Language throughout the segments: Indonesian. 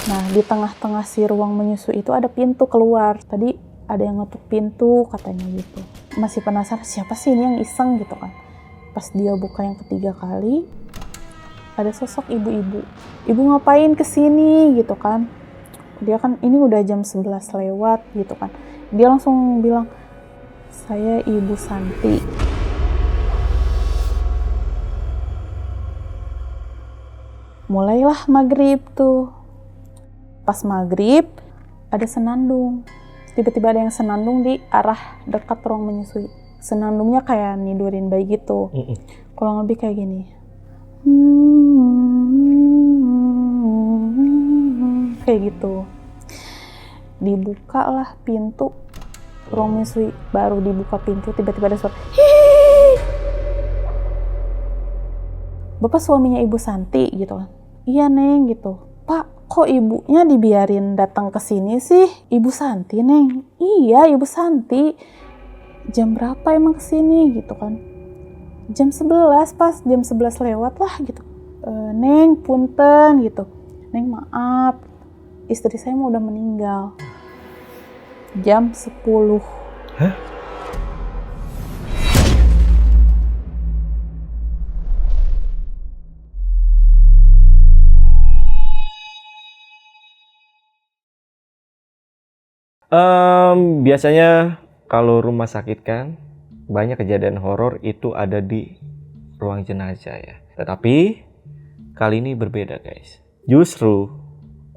Nah, di tengah-tengah si ruang menyusui itu ada pintu keluar. Tadi ada yang ngetuk pintu katanya gitu. Masih penasaran siapa sih ini yang iseng gitu kan. Pas dia buka yang ketiga kali, ada sosok ibu-ibu. Ibu ngapain kesini gitu kan. Dia kan ini udah jam 11 lewat gitu kan. Dia langsung bilang, saya Ibu Santi. Mulailah maghrib tuh. Pas maghrib ada senandung. Tiba-tiba ada yang senandung di arah dekat ruang menyusui. Senandungnya kayak nidurin bayi gitu. Kurang lebih kayak gini. Kayak gitu. Dibukalah pintu ruang menyusui. Baru dibuka pintu tiba-tiba ada suara hihihi. Bapak suaminya Ibu Santi gitu kan. Iya Neng gitu. Pak, kok ibunya dibiarin datang ke sini sih? Ibu Santi, Neng. Iya, Ibu Santi. Jam berapa emang kesini gitu kan? Jam 11, pas jam 11 lewat lah gitu. Neng, punten gitu. Neng, maaf. Istri saya mau udah meninggal. Jam 10. Hah? Biasanya kalau rumah sakit kan banyak kejadian horor itu ada di ruang jenazah ya. Tetapi kali ini berbeda guys. Justru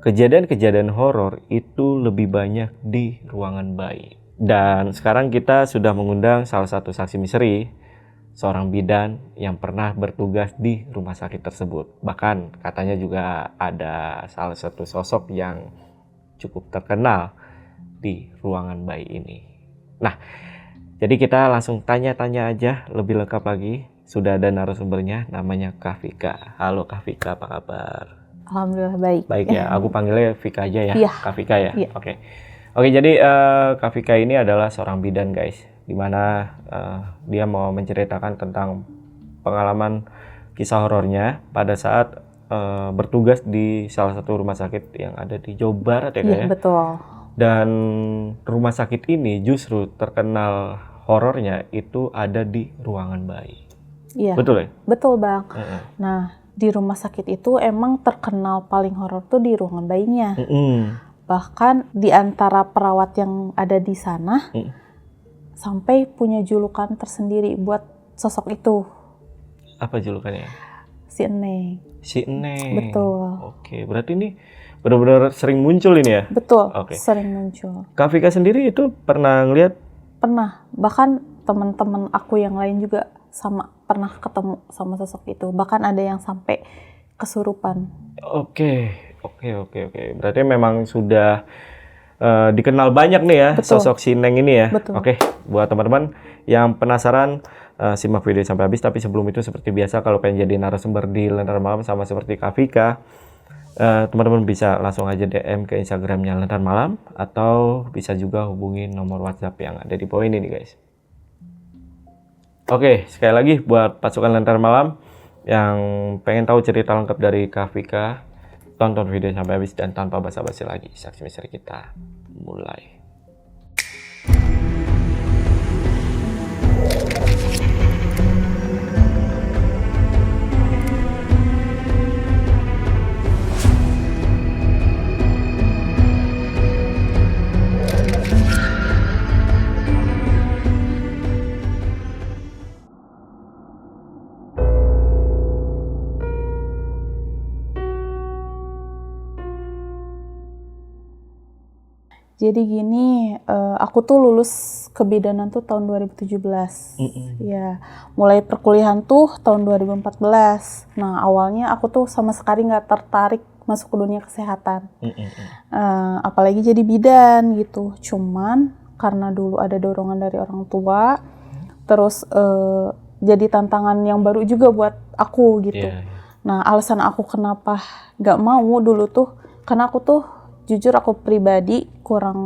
kejadian-kejadian horor itu lebih banyak di ruangan bayi. Dan sekarang kita sudah mengundang salah satu saksi misteri, seorang bidan yang pernah bertugas di rumah sakit tersebut. Bahkan katanya juga ada salah satu sosok yang cukup terkenal di ruangan bayi ini. Nah, jadi kita langsung tanya-tanya aja lebih lengkap lagi. Sudah ada narasumbernya, namanya Kak Vika. Halo Kak Vika, apa kabar? Alhamdulillah baik. Baik ya, aku panggilnya Vika aja ya. Iya. Kak Vika ya. Iya. Oke, jadi Kak Vika ini adalah seorang bidan guys, dimana dia mau menceritakan tentang pengalaman kisah horornya pada saat bertugas di salah satu rumah sakit yang ada di Jawa Barat ya. Iya, betul. Dan rumah sakit ini justru terkenal horornya itu ada di ruangan bayi. Iya. Betul ya? Betul Bang. Nah, di rumah sakit itu emang terkenal paling horor tuh di ruangan bayinya. Bahkan di antara perawat yang ada di sana sampai punya julukan tersendiri buat sosok itu. Apa julukannya? Si Eneng. Si Eneng. Betul. Oke, berarti ini benar-benar sering muncul ini ya? Betul. Oke. Sering muncul. Kak Vika sendiri itu pernah ngeliat? Pernah. Bahkan teman-teman aku yang lain juga sama pernah ketemu sama sosok itu. Bahkan ada yang sampai kesurupan. Oke. Berarti memang sudah dikenal banyak nih ya. Betul. Sosok si Neng ini ya. Betul. Oke, buat teman-teman yang penasaran simak video sampai habis. Tapi sebelum itu seperti biasa kalau pengen jadi narasumber di Lentera Malam sama seperti Kak Vika, teman-teman bisa langsung aja DM ke Instagramnya Lentera Malam atau bisa juga hubungi nomor WhatsApp yang ada di bawah ini nih guys. Oke, sekali lagi buat pasukan Lentera Malam yang pengen tahu cerita lengkap dari Kak Vika, tonton video sampai habis dan tanpa basa-basi lagi, saksi misteri kita mulai. Jadi gini, aku tuh lulus kebidanan tuh tahun 2017. Ya, mulai perkuliahan tuh tahun 2014. Nah, awalnya aku tuh sama sekali nggak tertarik masuk ke dunia kesehatan. Apalagi jadi bidan gitu. Cuman karena dulu ada dorongan dari orang tua, terus jadi tantangan yang baru juga buat aku gitu. Nah, alasan aku kenapa nggak mau dulu tuh, karena aku tuh jujur aku pribadi kurang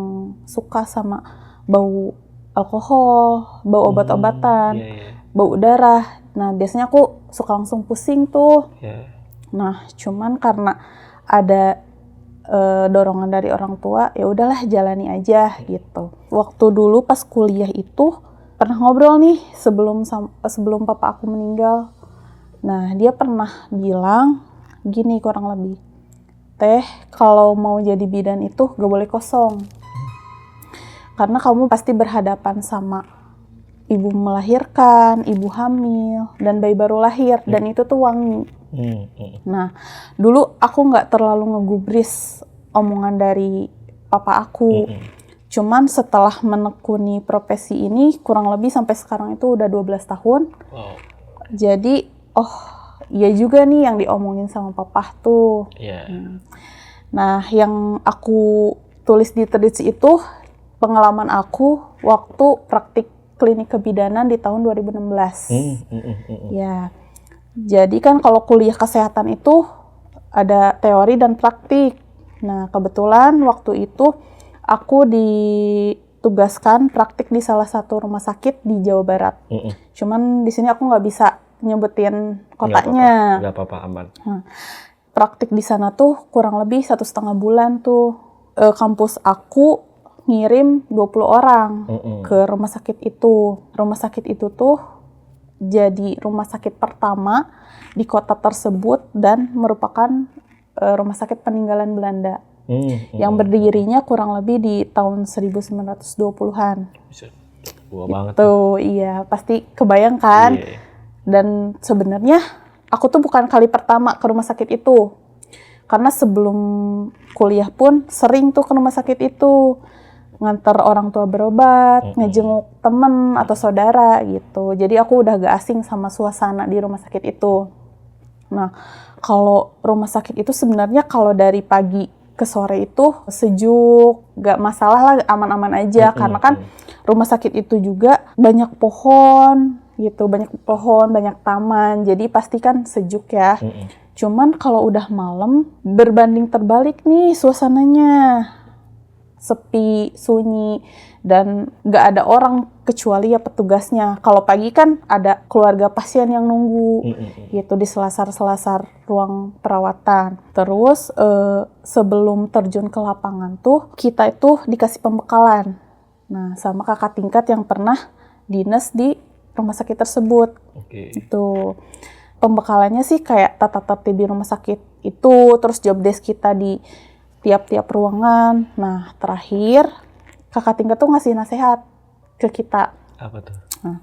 suka sama bau alkohol, bau obat-obatan, bau darah. Nah, biasanya aku suka langsung pusing tuh. Nah, cuman karena ada dorongan dari orang tua, ya udahlah jalani aja gitu. Waktu dulu pas kuliah itu pernah ngobrol nih sebelum papa aku meninggal. Nah, dia pernah bilang gini kurang lebih, Teh, kalau mau jadi bidan itu gak boleh kosong. Karena kamu pasti berhadapan sama ibu melahirkan, ibu hamil, dan bayi baru lahir, dan itu tuh wangi. Nah, dulu aku nggak terlalu ngegubris omongan dari papa aku. Cuman setelah menekuni profesi ini, kurang lebih sampai sekarang itu udah 12 tahun. Wow. Jadi, iya juga nih yang diomongin sama papa tuh. Nah, yang aku tulis di Terdits itu pengalaman aku waktu praktik klinik kebidanan di tahun 2016. Ya, jadi kan kalau kuliah kesehatan itu ada teori dan praktik. Nah, kebetulan waktu itu aku ditugaskan praktik di salah satu rumah sakit di Jawa Barat. Cuman di sini aku nggak bisa nyebutin kotanya. Nggak apa-apa, aman. Praktik di sana tuh kurang lebih 1,5 bulan tuh. Kampus aku ngirim 20 orang ke rumah sakit itu. Rumah sakit itu tuh jadi rumah sakit pertama di kota tersebut dan merupakan rumah sakit peninggalan Belanda. Yang berdirinya kurang lebih di tahun 1920-an. Tua banget. Tuh, iya, pasti kebayang kan? Dan sebenarnya aku tuh bukan kali pertama ke rumah sakit itu. Karena sebelum kuliah pun sering tuh ke rumah sakit itu. Nganter orang tua berobat, ngejenguk temen atau saudara gitu. Jadi aku udah gak asing sama suasana di rumah sakit itu. Nah, kalau rumah sakit itu sebenarnya kalau dari pagi ke sore itu sejuk, gak masalah lah, aman-aman aja. Karena kan rumah sakit itu juga banyak pohon gitu, banyak pohon, banyak taman. Jadi pasti kan sejuk ya. Cuman kalau udah malam, berbanding terbalik nih suasananya. Sepi, sunyi, dan nggak ada orang kecuali ya petugasnya. Kalau pagi kan ada keluarga pasien yang nunggu gitu di selasar-selasar ruang perawatan. Terus sebelum terjun ke lapangan tuh kita itu dikasih pembekalan. Nah, sama kakak tingkat yang pernah dinas di rumah sakit tersebut. Itu pembekalannya sih kayak tata tertib di rumah sakit itu, terus job desk kita di tiap-tiap ruangan. Nah, terakhir kakak tingkat tuh ngasih nasihat ke kita. Apa tuh? Nah,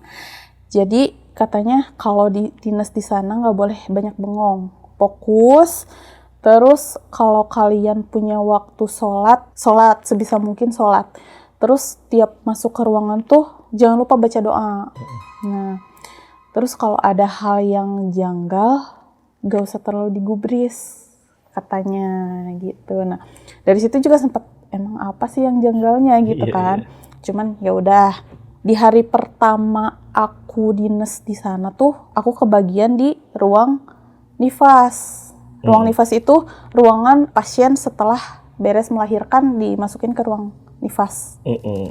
jadi katanya kalau di dinas di sana nggak boleh banyak bengong, fokus. Terus kalau kalian punya waktu sholat sebisa mungkin sholat. Terus tiap masuk ke ruangan tuh jangan lupa baca doa. Nah, terus kalau ada hal yang janggal, nggak usah terlalu digubris, katanya gitu. Nah, dari situ juga sempat emang apa sih yang janggalnya gitu kan. Cuman ya udah, di hari pertama aku dinas di sana tuh aku kebagian di ruang nifas. Ruang nifas itu ruangan pasien setelah beres melahirkan dimasukin ke ruang nifas.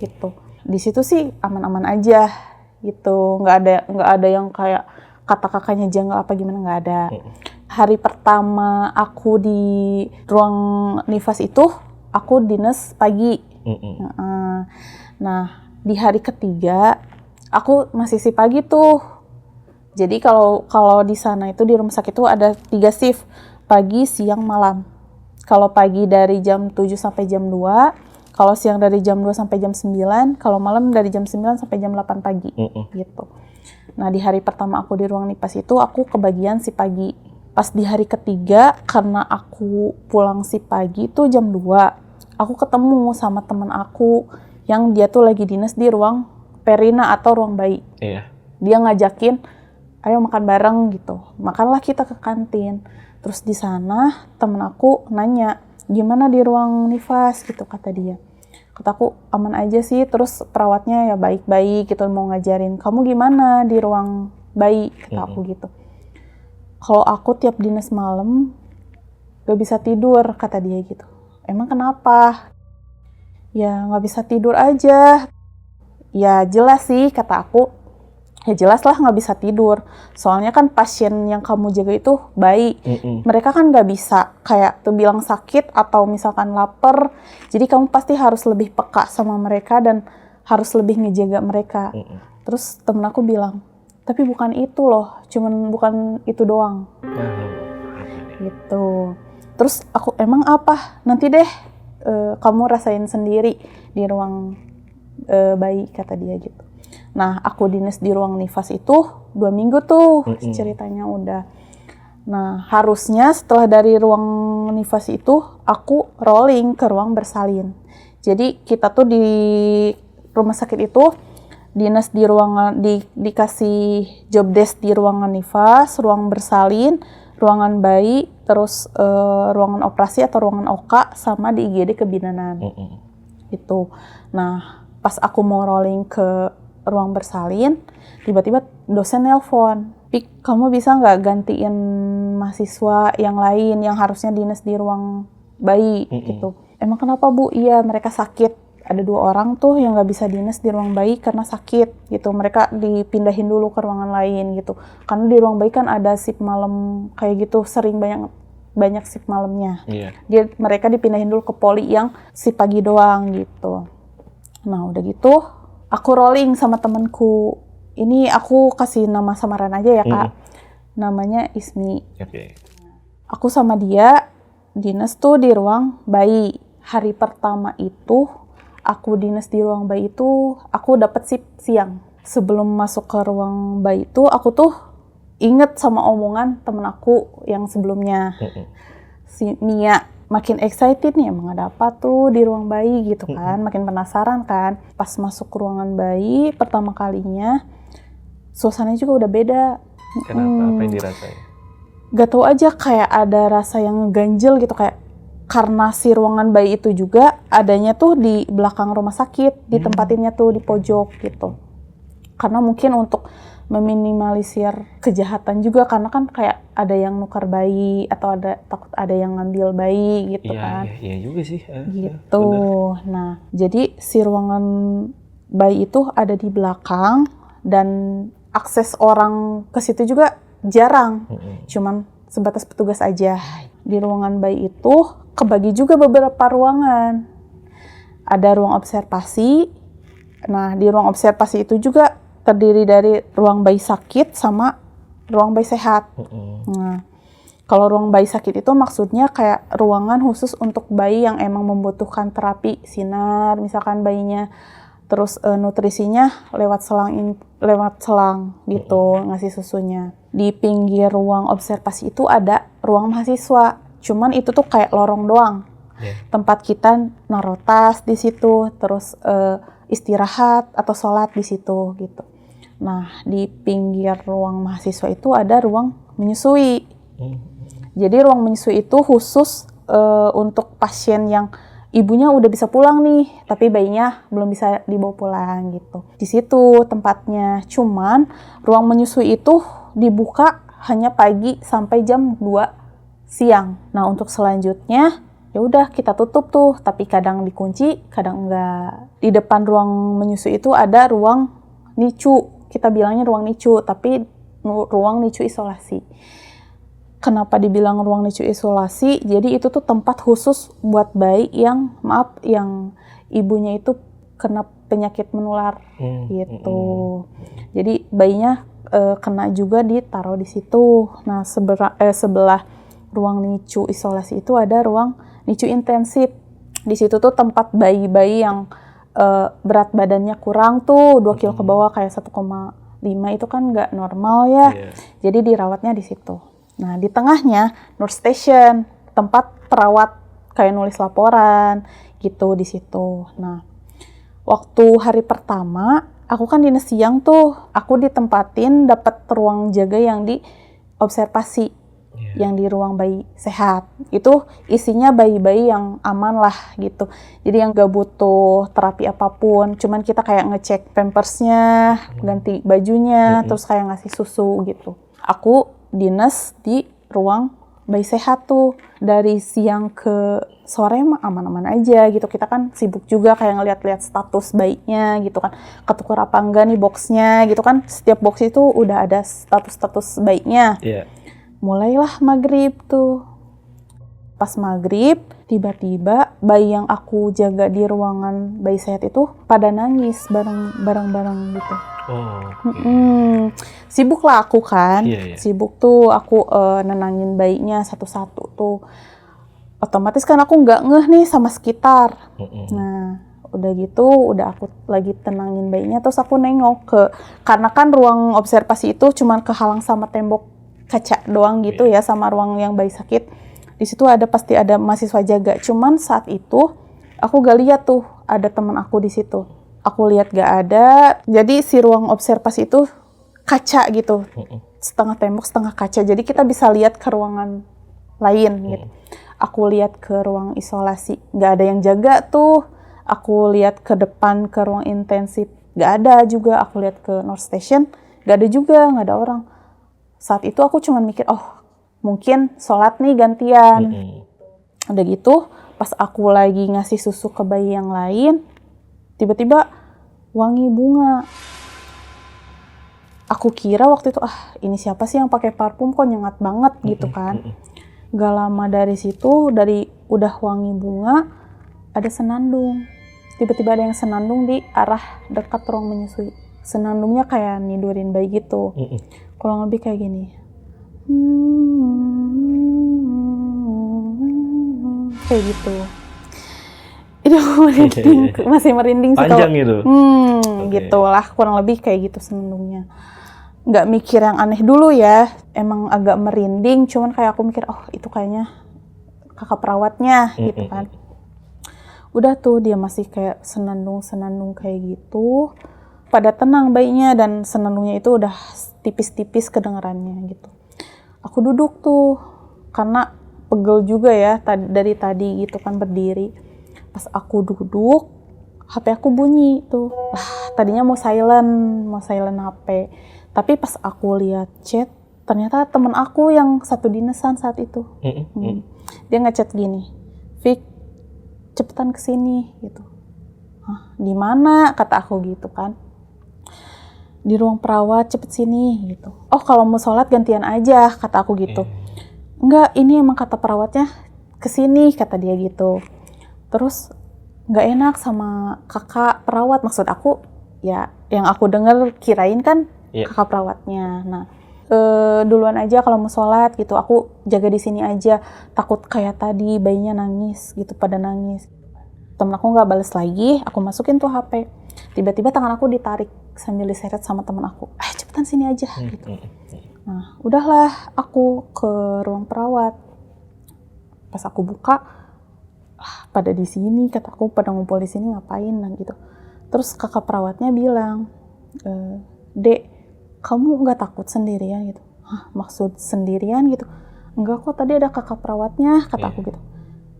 Gitu. Di situ sih aman-aman aja gitu. Nggak ada yang kayak kata kakaknya janggal apa gimana, nggak ada. Hari pertama aku di ruang nifas itu, aku dinas pagi. Nah, di hari ketiga, aku masih si pagi tuh. Jadi kalau di sana itu di rumah sakit itu ada 3 shift, pagi, siang, malam. Kalau pagi dari jam 7 sampai jam 2, kalau siang dari jam 2 sampai jam 9, kalau malam dari jam 9 sampai jam 8 pagi. Gitu. Nah, di hari pertama aku di ruang nifas itu, aku kebagian si pagi. Pas di hari ketiga, karena aku pulang si pagi itu jam 2, aku ketemu sama teman aku yang dia tuh lagi dinas di ruang perina atau ruang bayi. Dia ngajakin, ayo makan bareng gitu. Makanlah kita ke kantin. Terus di sana teman aku nanya, gimana di ruang nifas gitu, kata dia. Kataku aman aja sih, terus perawatnya ya baik-baik gitu, mau ngajarin. Kamu gimana di ruang bayi, kata aku gitu. Kalau aku tiap dinas malam gak bisa tidur, kata dia gitu. Emang kenapa? Ya gak bisa tidur aja. Ya jelas sih, kata aku. Ya jelas lah nggak bisa tidur. Soalnya kan pasien yang kamu jaga itu bayi. Mereka kan nggak bisa kayak tuh bilang sakit atau misalkan lapar. Jadi kamu pasti harus lebih peka sama mereka dan harus lebih ngejaga mereka. Terus temen aku bilang, tapi bukan itu loh, cuman bukan itu doang. Gitu. Terus aku, emang apa? Nanti deh kamu rasain sendiri di ruang bayi, kata dia gitu. Nah, aku dinas di ruang nifas itu 2 minggu tuh ceritanya udah. Nah, harusnya setelah dari ruang nifas itu, aku rolling ke ruang bersalin. Jadi, kita tuh di rumah sakit itu, dinas di ruangan, dikasih job desk di ruangan nifas, ruang bersalin, ruangan bayi, terus ruangan operasi atau ruangan OK, sama di IGD kebidanan. Gitu. Nah, pas aku mau rolling ke ruang bersalin, tiba-tiba dosen nelpon, Pik, kamu bisa nggak gantiin mahasiswa yang lain yang harusnya dinas di ruang bayi gitu. Emang kenapa Bu? Iya, mereka sakit. Ada 2 orang tuh yang nggak bisa dinas di ruang bayi karena sakit gitu. Mereka dipindahin dulu ke ruangan lain gitu. Karena di ruang bayi kan ada shift malam kayak gitu, sering banyak shift malamnya. Mereka dipindahin dulu ke poli yang shift pagi doang gitu. Nah udah gitu, aku rolling sama temenku. Ini aku kasih nama samaran aja ya Kak. Namanya Ismi. Aku sama dia dinas tuh di ruang bayi. Hari pertama itu, aku dinas di ruang bayi itu, aku dapet shift siang. Sebelum masuk ke ruang bayi itu, aku tuh inget sama omongan temen aku yang sebelumnya. Si Mia. Makin excited nih, emang ada apa tuh di ruang bayi gitu kan, makin penasaran kan. Pas masuk ke ruangan bayi pertama kalinya, suasananya juga udah beda. Kenapa? Apa yang dirasain? Gak tau aja, kayak ada rasa yang ganjel gitu, kayak karena si ruangan bayi itu juga adanya tuh di belakang rumah sakit, ditempatinnya tuh di pojok gitu. Karena mungkin untuk meminimalisir kejahatan juga, karena kan kayak ada yang nukar bayi atau takut ada yang ngambil bayi gitu kan. Iya juga sih. Gitu. Nah, jadi si ruangan bayi itu ada di belakang dan akses orang ke situ juga jarang. Cuman sebatas petugas aja. Di ruangan bayi itu kebagi juga beberapa ruangan. Ada ruang observasi. Nah, di ruang observasi itu juga terdiri dari ruang bayi sakit sama ruang bayi sehat. Nah, kalau ruang bayi sakit itu maksudnya kayak ruangan khusus untuk bayi yang emang membutuhkan terapi sinar, misalkan bayinya, terus nutrisinya lewat selang gitu, ngasih susunya. Di pinggir ruang observasi itu ada ruang mahasiswa, cuman itu tuh kayak lorong doang. Tempat kita naruh tas di situ, terus istirahat atau sholat di situ gitu. Nah, di pinggir ruang mahasiswa itu ada ruang menyusui. Jadi ruang menyusui itu khusus untuk pasien yang ibunya udah bisa pulang nih, tapi bayinya belum bisa dibawa pulang gitu. Di situ tempatnya. Cuman ruang menyusui itu dibuka hanya pagi sampai jam 2 siang. Nah, untuk selanjutnya ya udah kita tutup tuh, tapi kadang dikunci, kadang enggak. Di depan ruang menyusui itu ada ruang NICU. Kita bilangnya ruang NICU, tapi ruang NICU isolasi. Kenapa dibilang ruang NICU isolasi? Jadi itu tuh tempat khusus buat bayi yang ibunya itu kena penyakit menular gitu. Jadi bayinya kena juga ditaruh di situ. Nah, sebelah ruang NICU isolasi itu ada ruang NICU intensif. Di situ tuh tempat bayi-bayi yang berat badannya kurang tuh 2 kilo ke bawah, kayak 1,5 itu kan nggak normal ya. Jadi dirawatnya di situ. Nah, di tengahnya nurse station, tempat perawat kayak nulis laporan gitu di situ. Nah, waktu hari pertama aku kan dinas siang tuh, aku ditempatin dapat ruang jaga yang di observasi. Yang di ruang bayi sehat itu isinya bayi-bayi yang aman lah gitu, jadi yang gak butuh terapi apapun, cuman kita kayak ngecek pampersnya, ganti bajunya, terus kayak ngasih susu gitu. Aku dinas di ruang bayi sehat tuh. Dari siang ke sore mah aman-aman aja gitu. Kita kan sibuk juga kayak ngeliat-liat status bayinya gitu kan. Ketuker apa enggak nih boxnya gitu kan. Setiap box itu udah ada status-status bayinya. Iya. Mulailah maghrib tuh. Pas maghrib, tiba-tiba bayi yang aku jaga di ruangan bayi sehat itu pada nangis bareng-bareng gitu. Oh. Sibuk lah aku kan, Iya. sibuk tuh aku nenangin bayinya satu-satu tuh. Otomatis kan aku nggak ngeh nih sama sekitar. Nah, udah gitu, udah aku lagi tenangin bayinya, terus aku nengok karena kan ruang observasi itu cuman kehalang sama tembok kaca doang gitu ya, sama ruang yang bayi sakit. Di situ pasti ada mahasiswa jaga. Cuman saat itu aku gak lihat tuh ada teman aku di situ. Aku lihat gak ada. Jadi si ruang observasi itu kaca gitu, setengah tembok setengah kaca. Jadi kita bisa lihat ke ruangan lain gitu. Aku lihat ke ruang isolasi, gak ada yang jaga tuh. Aku lihat ke depan ke ruang intensif, gak ada juga. Aku lihat ke nurse station, gak ada juga, gak ada orang. Saat itu aku cuma mikir, oh mungkin sholat nih gantian. Udah gitu, pas aku lagi ngasih susu ke bayi yang lain, tiba-tiba wangi bunga. Aku kira waktu itu, ini siapa sih yang pakai parfum kok nyengat banget gitu kan. Gak lama dari situ, dari udah wangi bunga, ada senandung. Tiba-tiba ada yang senandung di arah dekat ruang menyusui. Senandungnya kayak nidurin bayi gitu. Kurang lebih kayak gini. Kayak gitu. Itu merinding, masih merinding sih. Panjang itu. Gitulah, kurang lebih kayak gitu senandungnya. Nggak mikir yang aneh dulu ya, emang agak merinding, cuman kayak aku mikir, oh itu kayaknya kakak perawatnya gitu kan. Udah tuh dia masih kayak senandung kayak gitu, pada tenang bayinya dan senandungnya itu udah tipis-tipis kedengarannya gitu. Aku duduk tuh karena pegel juga ya dari tadi gitu kan berdiri. Pas aku duduk, HP aku bunyi tuh. Tadinya mau silent HP. Tapi pas aku lihat chat, ternyata temen aku yang satu dinesan saat itu. Dia ngechat gini, Vic, cepetan kesini gitu. Di mana? Kata aku gitu kan. Di ruang perawat, cepet sini gitu. Oh kalau mau sholat gantian aja, kata aku gitu. Enggak, ini emang kata perawatnya kesini, kata dia gitu. Terus nggak enak sama kakak perawat, maksud aku ya yang aku dengar kirain kan kakak perawatnya. Nah duluan aja kalau mau sholat gitu, aku jaga di sini aja, takut kayak tadi bayinya nangis gitu, pada nangis. Temen aku nggak bales lagi, aku masukin tuh HP. Tiba-tiba tangan aku ditarik sambil diseret sama temen aku, cepetan sini aja gitu. Nah udahlah aku ke ruang perawat. Pas aku buka, pada di sini, kataku, pada ngumpul di sini ngapain lah gitu. Terus kakak perawatnya bilang, Dek, kamu nggak takut sendirian gitu? Maksud sendirian gitu? Enggak kok, tadi ada kakak perawatnya, kata aku gitu.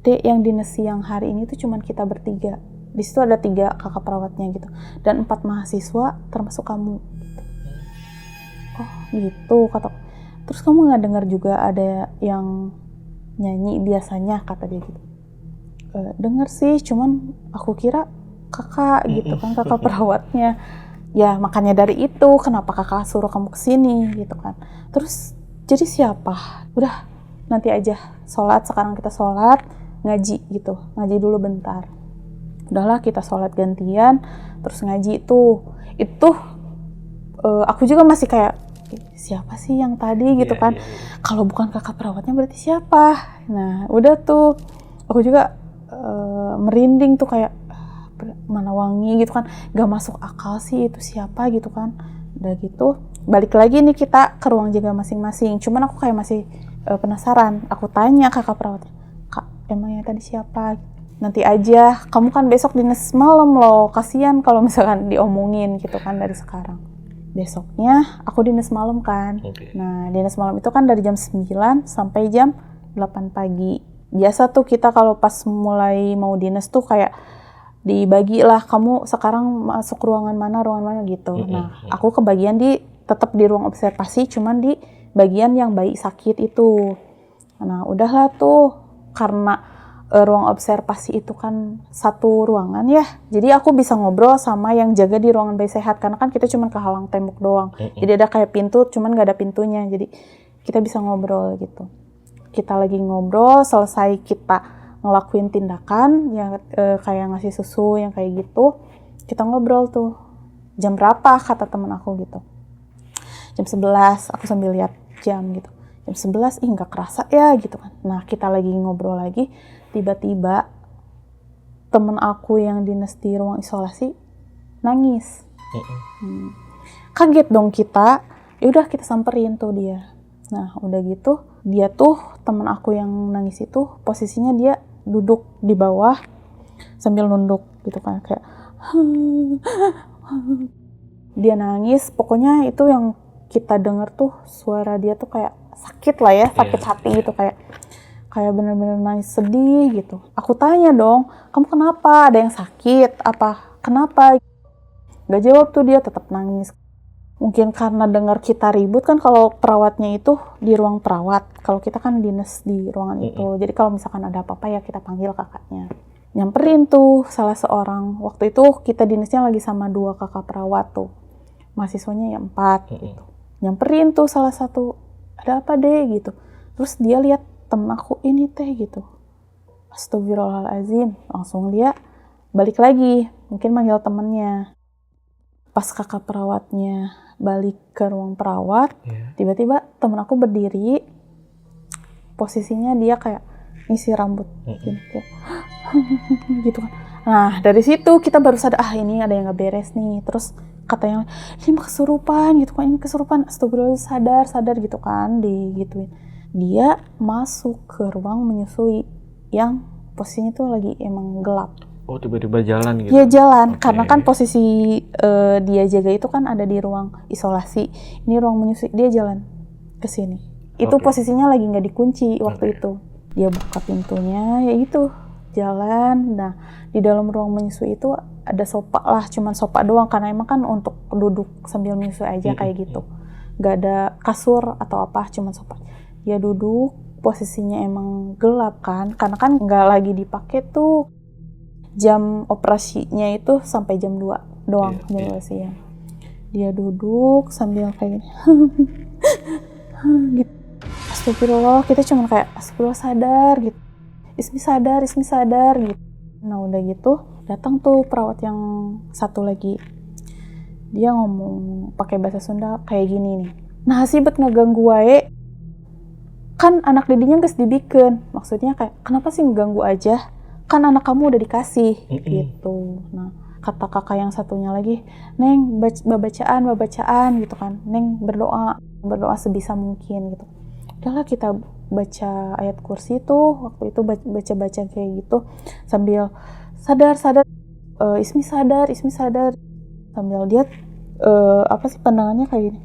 Dek, yang dinas siang hari ini tuh cuman kita bertiga. Di situ ada 3 kakak perawatnya gitu, dan 4 mahasiswa termasuk kamu. Gitu. Oh gitu, kata aku. Terus kamu nggak dengar juga ada yang nyanyi biasanya, kata dia gitu. Dengar sih, cuman aku kira kakak gitu kan, kakak perawatnya. Ya makanya dari itu kenapa kakak suruh kamu kesini gitu kan. Terus jadi siapa? Udah nanti aja sholat, sekarang kita sholat, ngaji gitu, ngaji dulu bentar. Udahlah kita sholat gantian, terus ngaji itu aku juga masih kayak siapa sih yang tadi gitu kan. Kalau bukan kakak perawatnya berarti siapa? Nah udah tuh aku juga merinding tuh kayak mana wangi gitu kan, gak masuk akal sih itu siapa gitu kan. Udah gitu balik lagi nih kita ke ruang jaga masing-masing, cuman aku kayak masih penasaran. Aku tanya kakak perawatnya, Kak emangnya tadi siapa? Nanti aja, kamu kan besok dinas malam loh, kasihan kalau misalkan diomongin gitu kan dari sekarang. Besoknya aku dinas malam kan. Nah dinas malam itu kan dari jam 9 sampai jam 8 pagi. Biasa tuh kita kalau pas mulai mau dinas tuh kayak dibagi lah, kamu sekarang masuk ruangan mana gitu. Nah aku kebagian tetap di ruang observasi, cuman di bagian yang bayi sakit itu. Nah udahlah tuh, karena ruang observasi itu kan satu ruangan ya, jadi aku bisa ngobrol sama yang jaga di ruangan bayi sehat, karena kan kita cuma kehalang tembok doang. Jadi ada kayak pintu, cuman gak ada pintunya, jadi kita bisa ngobrol gitu. Kita lagi ngobrol, selesai kita ngelakuin tindakan yang kayak ngasih susu yang kayak gitu, kita ngobrol tuh. Jam berapa kata temen aku gitu. Jam 11, aku sambil lihat jam gitu. Jam 11, nggak kerasa ya gitu kan. Nah kita lagi ngobrol lagi, tiba-tiba temen aku yang dinas di ruang isolasi nangis. Kaget dong kita, yaudah kita samperin tuh dia. Nah udah gitu, dia tuh temen aku yang nangis itu posisinya dia duduk di bawah sambil nunduk gitu kan, kayak dia nangis. Pokoknya itu yang kita denger tuh suara dia tuh kayak sakit lah ya, sakit hati gitu, kayak bener-bener nangis sedih gitu. Aku tanya dong, kamu kenapa? Ada yang sakit? Apa? Kenapa? Gak jawab tuh dia, tetap nangis. Mungkin karena dengar kita ribut kan, kalau perawatnya itu di ruang perawat, kalau kita kan dinas di ruangan itu. Jadi kalau misalkan ada apa-apa ya kita panggil kakaknya. Nyamperin tuh salah seorang. Waktu itu kita dinasnya lagi sama 2 kakak perawat tuh. Mahasiswanya ya 4 gitu. Nyamperin tuh salah satu, ada apa deh gitu. Terus dia lihat temen aku ini teh gitu. Astagfirullahaladzim. Langsung dia balik lagi, mungkin manggil temennya. Pas kakak perawatnya balik ke ruang perawat, tiba-tiba temen aku berdiri, posisinya dia kayak ngisi rambut gini, kayak gitu kan. Nah dari situ kita baru sadar, ini ada yang gak beres nih. Terus katanya, ini kesurupan gitu kan, ini kesurupan. Astagfirullah, sadar gitu kan, digituin. Dia masuk ke ruang menyusui yang posisinya tuh lagi emang gelap. Oh tiba-tiba jalan gitu? Dia jalan, karena kan posisi dia jaga itu kan ada di ruang isolasi. Ini ruang menyusui, dia jalan ke sini. Itu posisinya lagi nggak dikunci waktu itu. Dia buka pintunya, ya itu jalan. Nah di dalam ruang menyusui itu ada sofa lah, cuman sofa doang, karena emang kan untuk duduk sambil menyusui aja kayak gitu. Nggak ada kasur atau apa, cuman sofa. Dia duduk, posisinya emang gelap kan, karena kan nggak lagi dipakai tuh. Jam operasinya itu sampai jam 2 doang, jam 2 siang. Dia duduk sambil kayak gini. Gitu. Astagfirullah, kita cuma kayak astagfirullah, sadar gitu. Ismi sadar gitu. Nah udah gitu, datang tuh perawat yang satu lagi. Dia ngomong pakai bahasa Sunda kayak gini nih. Nah sibet ngeganggu wae. Kan anak didinya geus dibikeun. Maksudnya kayak kenapa sih ngeganggu aja? Kan anak kamu udah dikasih gitu. Nah kata kakak yang satunya lagi, Neng babacaan gitu kan, Neng berdoa sebisa mungkin gitu. Udahlah kita baca ayat kursi tuh, waktu itu baca kayak gitu sambil sadar, Ismi sadar sambil lihat apa sih pandangannya kayak gini.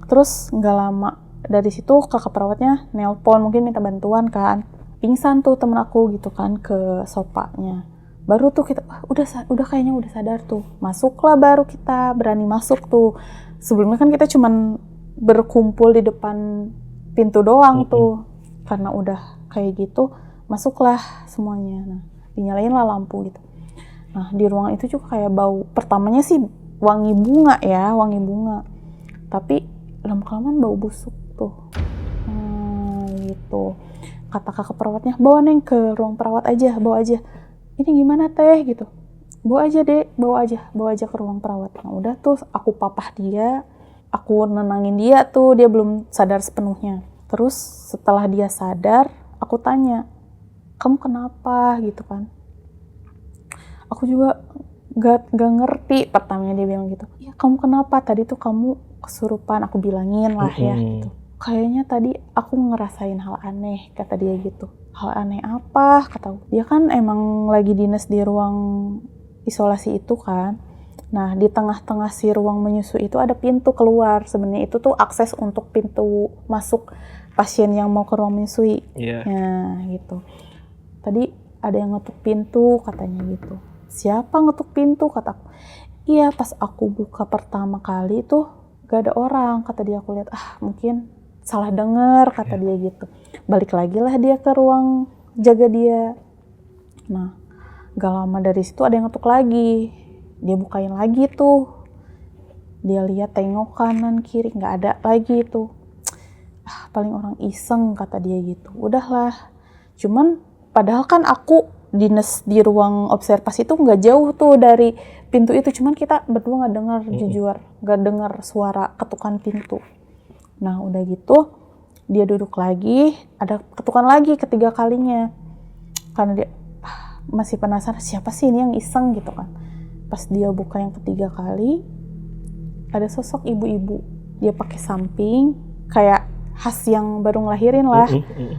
Terus nggak lama dari situ kakak perawatnya nelpon, mungkin minta bantuan kan. Pingsan tuh temen aku gitu kan ke sopanya. Baru tuh kita udah kayaknya udah sadar tuh. Masuklah, baru kita berani masuk tuh. Sebelumnya kan kita cuman berkumpul di depan pintu doang tuh. Karena udah kayak gitu, masuklah semuanya. Nah, dinyalain lah lampu gitu. Nah, di ruangan itu juga kayak bau. Pertamanya sih wangi bunga. Tapi lama-kelamaan bau busuk tuh. Gitu. Kata kakak perawatnya, bawa Neng ke ruang perawat aja, bawa aja. Ini gimana teh gitu. Bawa aja dek, bawa aja ke ruang perawat. Nah udah tuh aku papah dia, aku nenangin dia tuh, dia belum sadar sepenuhnya. Terus setelah dia sadar, aku tanya, kamu kenapa gitu kan. Aku juga gak ngerti. Pertamanya dia bilang gitu, ya kamu kenapa, tadi tuh kamu kesurupan. Aku bilangin lah ya gitu. Kayaknya tadi aku ngerasain hal aneh, kata dia gitu. Hal aneh apa? Kata aku. Dia kan emang lagi dinas di ruang isolasi itu kan. Nah, di tengah-tengah si ruang menyusui itu ada pintu keluar. Sebenarnya itu tuh akses untuk pintu masuk pasien yang mau ke ruang menyusui. Nah, gitu. Tadi ada yang ngetuk pintu, katanya gitu. Siapa ngetuk pintu? Kata aku. Iya, pas aku buka pertama kali tuh gak ada orang. Kata dia, aku lihat, mungkin salah denger kata dia gitu. Balik lagi lah dia ke ruang jaga dia. Nah gak lama dari situ ada yang ngetuk lagi, dia bukain lagi tuh, dia lihat tengok kanan kiri nggak ada lagi tuh. Paling orang iseng kata dia gitu. Udahlah, cuman padahal kan aku dinas di ruang observasi itu nggak jauh tuh dari pintu itu, cuman kita berdua nggak dengar, jujur nggak dengar suara ketukan pintu. Nah udah gitu dia duduk lagi, ada ketukan lagi ketiga kalinya, karena dia masih penasaran siapa sih ini yang iseng gitu kan. Pas dia buka yang ketiga kali, ada sosok ibu-ibu, dia pakai samping kayak khas yang baru ngelahirin lah,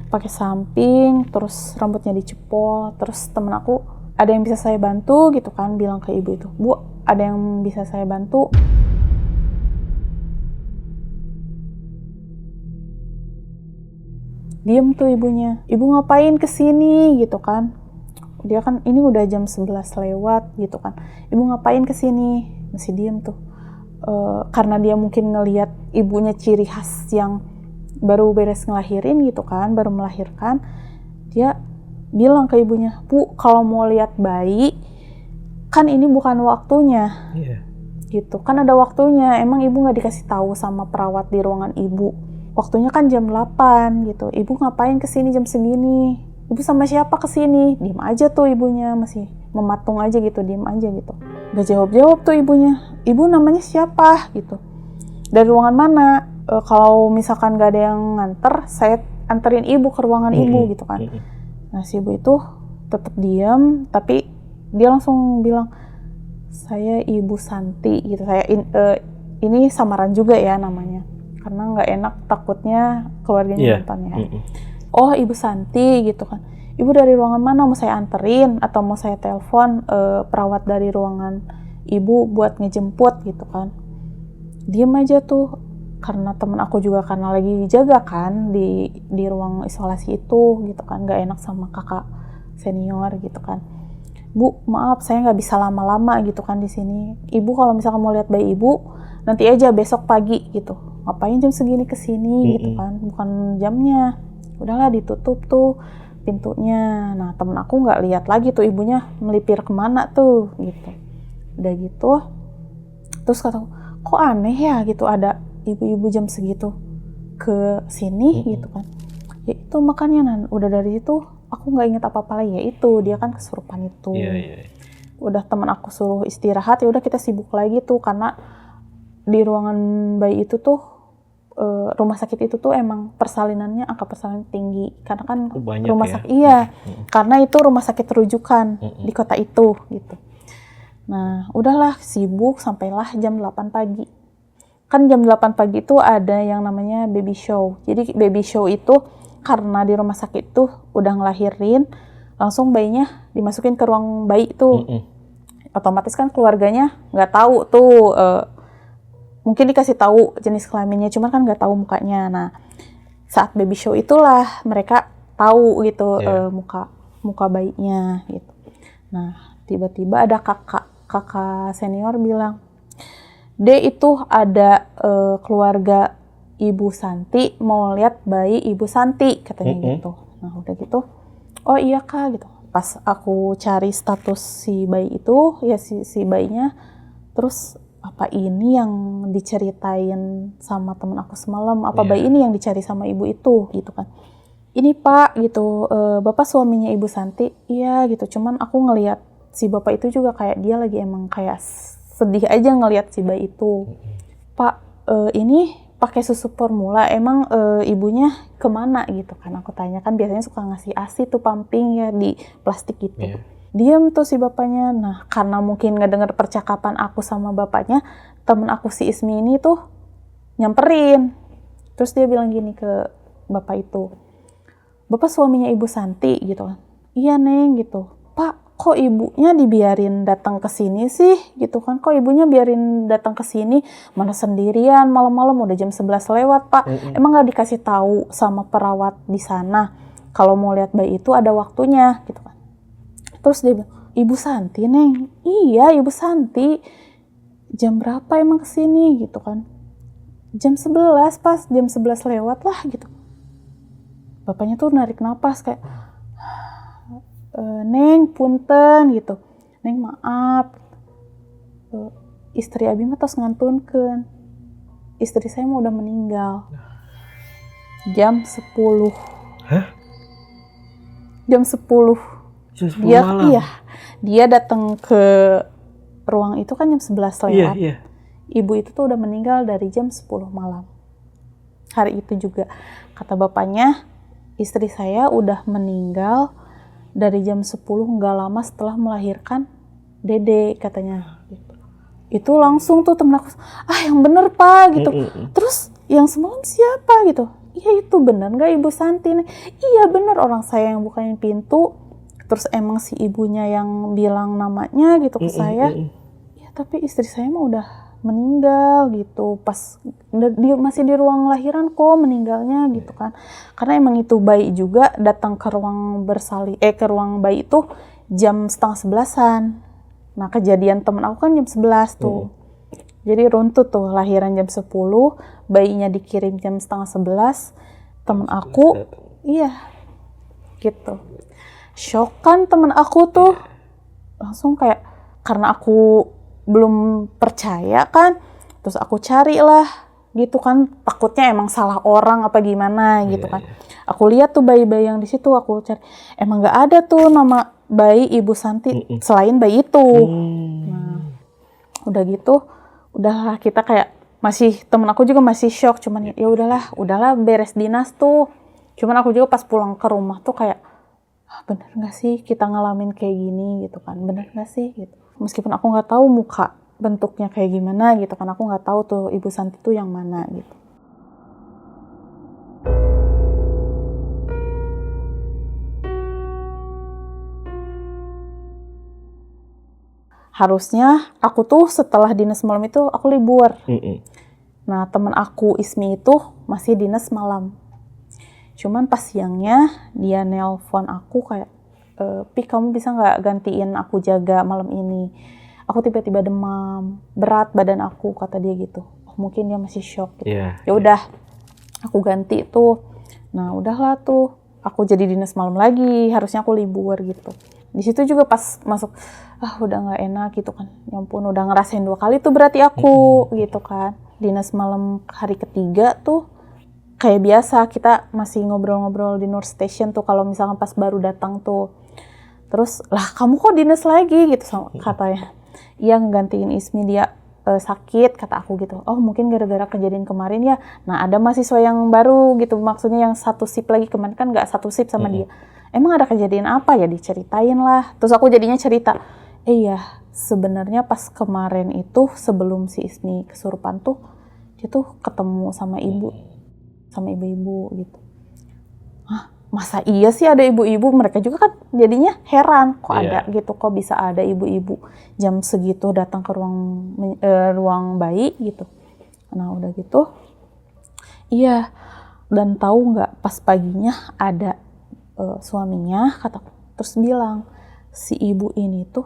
pakai samping, terus rambutnya dicepol. Terus temen aku, ada yang bisa saya bantu gitu kan, bilang ke ibu itu, Bu ada yang bisa saya bantu. Diem tuh ibunya, ibu ngapain kesini gitu kan, dia kan ini udah jam 11 lewat gitu kan, ibu ngapain kesini, masih diem tuh. Karena dia mungkin ngelihat ibunya ciri khas yang baru beres ngelahirin gitu kan, baru melahirkan, dia bilang ke ibunya, Bu kalau mau lihat bayi kan ini bukan waktunya, gitu kan, ada waktunya, emang ibu nggak dikasih tahu sama perawat di ruangan ibu, waktunya kan jam 8 gitu, ibu ngapain kesini jam segini, ibu sama siapa kesini, diem aja tuh ibunya, masih mematung aja gitu, diem aja gitu, gak jawab-jawab tuh ibunya, ibu namanya siapa gitu, dari ruangan mana, kalau misalkan gak ada yang nganter, saya anterin ibu ke ruangan ibu gitu kan. Nah si ibu itu tetap diam, tapi dia langsung bilang, saya Ibu Santi gitu, saya ini samaran juga ya namanya, karena nggak enak takutnya keluarganya nonton ya. Oh Ibu Santi gitu kan, ibu dari ruangan mana, mau saya anterin atau mau saya telepon perawat dari ruangan ibu buat ngejemput gitu kan. Diem aja tuh, karena temen aku juga karena lagi dijaga kan di ruang isolasi itu gitu kan, nggak enak sama kakak senior gitu kan. Bu maaf saya nggak bisa lama-lama gitu kan di sini, ibu kalau misalkan mau lihat bayi ibu nanti aja besok pagi gitu, ngapain jam segini kesini gitu kan, bukan jamnya. Udahlah ditutup tuh pintunya. Nah temen aku nggak lihat lagi tuh ibunya melipir kemana tuh gitu. Udah gitu terus kata, kok aneh ya gitu ada ibu-ibu jam segitu ke sini gitu kan. Ya itu makanya udah dari itu aku nggak inget apa-apa lagi, ya itu dia kan kesurupan itu. Udah teman aku suruh istirahat, ya udah kita sibuk lagi tuh, karena di ruangan bayi itu tuh rumah sakit itu tuh emang persalinannya, angka persalinan tinggi karena kan rumah sakit karena itu rumah sakit rujukan di kota itu gitu. Nah udahlah sibuk sampailah jam 8 pagi. Kan jam 8 pagi itu ada yang namanya baby show. Jadi baby show itu karena di rumah sakit tuh udah ngelahirin, langsung bayinya dimasukin ke ruang bayi tuh. Otomatis kan keluarganya nggak tahu tuh, mungkin dikasih tahu jenis kelaminnya, cuman kan nggak tahu mukanya. Nah saat baby show itulah mereka tahu gitu muka bayinya gitu. Nah tiba-tiba ada kakak senior bilang, itu ada keluarga Ibu Santi mau lihat bayi Ibu Santi katanya gitu. Nah udah gitu, oh iya kak gitu. Pas aku cari status si bayi itu, ya si bayinya, terus apa ini yang diceritain sama temen aku semalam, apa bayi ini yang dicari sama ibu itu gitu kan. Ini pak gitu, bapak suaminya Ibu Santi, iya gitu, cuman aku ngelihat si bapak itu juga kayak dia lagi emang kayak sedih aja ngelihat si bayi itu. Pak ini pakai susu formula, emang ibunya kemana gitu kan, aku tanya kan biasanya suka ngasih ASI tuh pumping ya di plastik gitu. Diam tuh si bapaknya. Nah karena mungkin ngedenger percakapan aku sama bapaknya, temen aku si Ismi ini tuh nyamperin, terus dia bilang gini ke bapak itu, bapak suaminya Ibu Santi gitu kan. Iya neng gitu. Pak kok ibunya dibiarin datang ke sini sih gitu kan, kok ibunya biarin datang ke sini, mana sendirian malam-malam, udah jam 11 lewat pak. Emang nggak dikasih tahu sama perawat di sana kalau mau lihat bayi itu ada waktunya gitu kan. Terus dia bilang, Ibu Santi neng, iya Ibu Santi, jam berapa emang kesini gitu kan. Jam 11, pas jam 11 lewat lah gitu. Bapaknya tuh narik napas kayak, Neng punten gitu. Neng maaf. Istri abi mah tos ngantunkeun. Istri saya mah udah meninggal. Jam 10. Hah? Jam 10. Jam 10 Dia malam? iya. Dia datang ke ruang itu kan jam 11 lewat. Iya. Ibu itu tuh udah meninggal dari jam 10 malam. Hari itu juga kata bapaknya, istri saya udah meninggal dari jam 10 nggak lama setelah melahirkan Dede katanya. Itu langsung tuh temen aku, yang bener pak gitu. Terus yang semalam siapa gitu? Iya itu bener nggak Ibu Santi? Iya bener, orang saya yang bukain pintu. Terus emang si ibunya yang bilang namanya gitu ke saya. Ya tapi istri saya mah udah meninggal gitu, pas dia masih di ruang lahiran kok meninggalnya gitu kan. Karena emang itu bayi juga datang ke ruang ke ruang bayi itu jam 10:30. Nah kejadian temen aku kan jam 11 tuh. Jadi runtut tuh, lahiran jam 10, bayinya dikirim jam 10:30, temen aku iya gitu. Shock kan temen aku tuh. Langsung kayak, karena aku belum percaya kan, terus aku cari lah gitu kan, takutnya emang salah orang apa gimana gitu kan. Aku lihat tuh bayi-bayi yang di situ, aku cari, emang nggak ada tuh nama bayi Ibu Santi selain bayi itu. Nah, udah gitu, udahlah kita kayak temen aku juga masih shock, cuman ya udahlah beres dinas tuh. Cuman aku juga pas pulang ke rumah tuh kayak, bener nggak sih kita ngalamin kayak gini gitu kan, bener nggak sih gitu. Meskipun aku nggak tahu muka bentuknya kayak gimana gitu kan, aku nggak tahu tuh Ibu Santi tuh yang mana gitu. Harusnya aku tuh setelah dinas malam itu aku libur. Nah temen aku Ismi itu masih dinas malam. Cuman pas siangnya dia nelpon aku kayak, Pi kamu bisa nggak gantiin aku jaga malam ini? Aku tiba-tiba demam, berat badan aku, kata dia gitu. Mungkin dia masih shock gitu. Ya udah, aku ganti tuh. Nah udahlah tuh, aku jadi dinas malam lagi, harusnya aku libur gitu. Di situ juga pas masuk, udah nggak enak gitu kan. Ya ampun, udah ngerasain 2 kali tuh berarti aku gitu kan. Dinas malam hari ketiga tuh kayak biasa kita masih ngobrol-ngobrol di Nurse Station tuh kalau misalkan pas baru datang tuh. Terus lah kamu kok dinas lagi gitu sama katanya. Iya ngegantiin Ismi, dia sakit kata aku gitu. Oh mungkin gara-gara kejadian kemarin ya. Nah ada mahasiswa yang baru gitu, maksudnya yang satu sip lagi, kemarin kan nggak satu sip sama dia. Emang ada kejadian apa ya, diceritain lah. Terus aku jadinya cerita, iya sebenarnya pas kemarin itu sebelum si Ismi kesurupan tuh dia tuh ketemu sama ibu-ibu gitu. Masa iya sih ada ibu-ibu? Mereka juga kan jadinya heran, kok ada gitu, kok bisa ada ibu-ibu jam segitu datang ke ruang bayi gitu. Nah udah gitu, iya, dan tahu nggak pas paginya ada suaminya kataku terus bilang si ibu ini tuh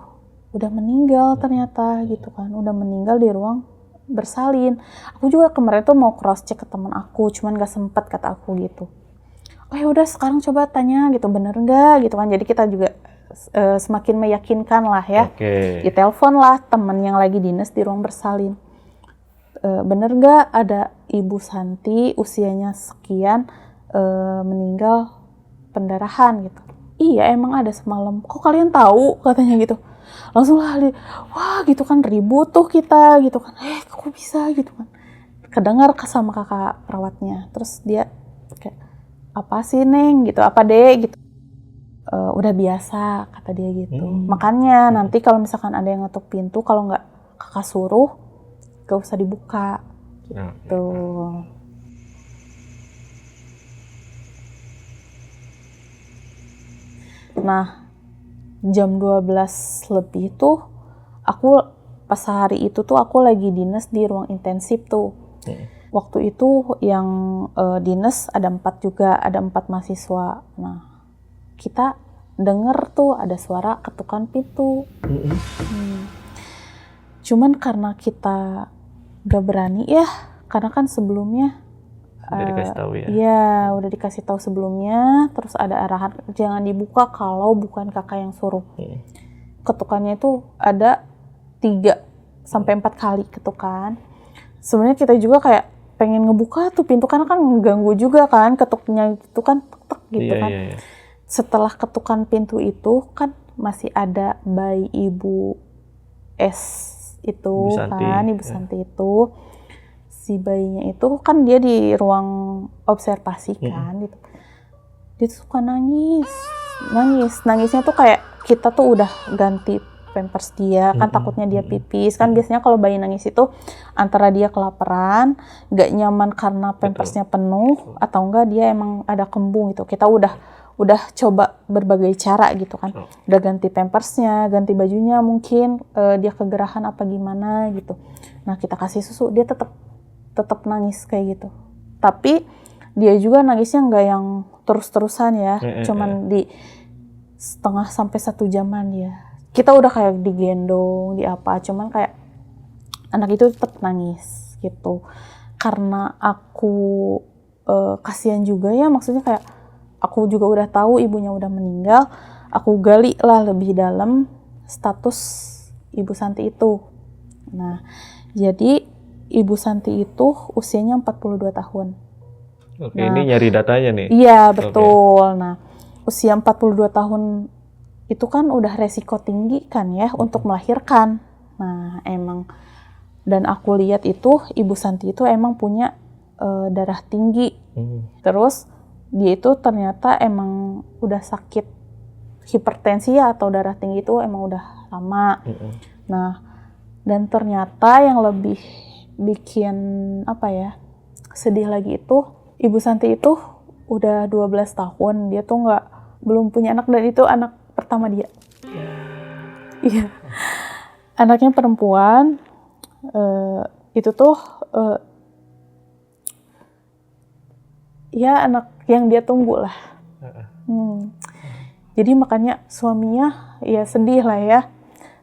udah meninggal ternyata gitu kan, udah meninggal di ruang bersalin. Aku juga kemarin tuh mau cross check ke teman aku, cuman nggak sempet kata aku gitu. Oh ya udah sekarang coba tanya gitu, bener nggak gitu kan. Jadi kita juga semakin meyakinkan lah ya. Ditelepon lah temen yang lagi dinas di ruang bersalin. Bener nggak ada Ibu Santi usianya sekian meninggal pendarahan gitu. Iya emang ada semalam. Kok kalian tahu katanya gitu. Langsung lah, wah gitu kan, ribut tuh kita gitu kan. Kok bisa gitu kan. Kedengar sama kakak perawatnya. Terus dia kayak, apa sih Neng gitu, apa Dek gitu. Udah biasa kata dia gitu. Makanya nanti kalau misalkan ada yang ngetuk pintu, kalau nggak kakak suruh gak usah dibuka gitu. Nah jam 12 lebih tuh aku pas hari itu tuh aku lagi dinas di ruang intensif tuh. Waktu itu yang dinas ada 4 juga, ada 4 mahasiswa. Nah, kita denger tuh ada suara ketukan pintu. Cuman karena kita gak berani ya, karena kan sebelumnya Udah dikasih tahu ya. Iya, udah dikasih tahu sebelumnya, terus ada arahan jangan dibuka kalau bukan kakak yang suruh. Ketukannya itu ada 3-4 kali ketukan. Sebenarnya kita juga kayak pengen ngebuka tuh pintu karena kan mengganggu juga kan, ketuknya itu kan tek gitu kan. Iya. Setelah ketukan pintu itu kan masih ada bayi ibu S itu Ibu Santi, kan, Ibu Santi itu. Si bayinya itu kan dia di ruang observasi kan gitu. Dia tuh suka nangisnya tuh kayak kita tuh udah ganti pampers dia kan takutnya dia pipis kan. Biasanya kalau bayi nangis itu antara dia kelaparan, gak nyaman karena pampersnya penuh, atau enggak dia emang ada kembung gitu. Kita udah coba berbagai cara gitu kan, udah ganti pampersnya, ganti bajunya, mungkin dia kegerahan apa gimana gitu. Nah kita kasih susu, dia tetap nangis kayak gitu. Tapi dia juga nangisnya nggak yang terus-terusan ya, cuman di setengah sampai 1 jaman dia. Kita udah kayak digendong, di apa, cuman kayak anak itu tetap nangis gitu. Karena aku kasihan juga ya, maksudnya kayak aku juga udah tahu ibunya udah meninggal, aku gali lah lebih dalam status Ibu Santi itu. Nah, jadi Ibu Santi itu usianya 42 tahun. Oke, ini nyari datanya nih. Iya, betul. Nah, usia 42 tahun itu kan udah resiko tinggi kan ya untuk melahirkan. Nah, emang dan aku lihat itu Ibu Santi itu emang punya darah tinggi. Terus dia itu ternyata emang udah sakit hipertensi ya, atau darah tinggi itu emang udah lama. Nah, dan ternyata yang lebih bikin sedih lagi itu Ibu Santi itu udah 12 tahun dia tuh belum punya anak, dan itu anak pertama dia. Iya. Anaknya perempuan, itu tuh ya anak yang dia tunggu lah. Jadi makanya suaminya ya sedih lah ya.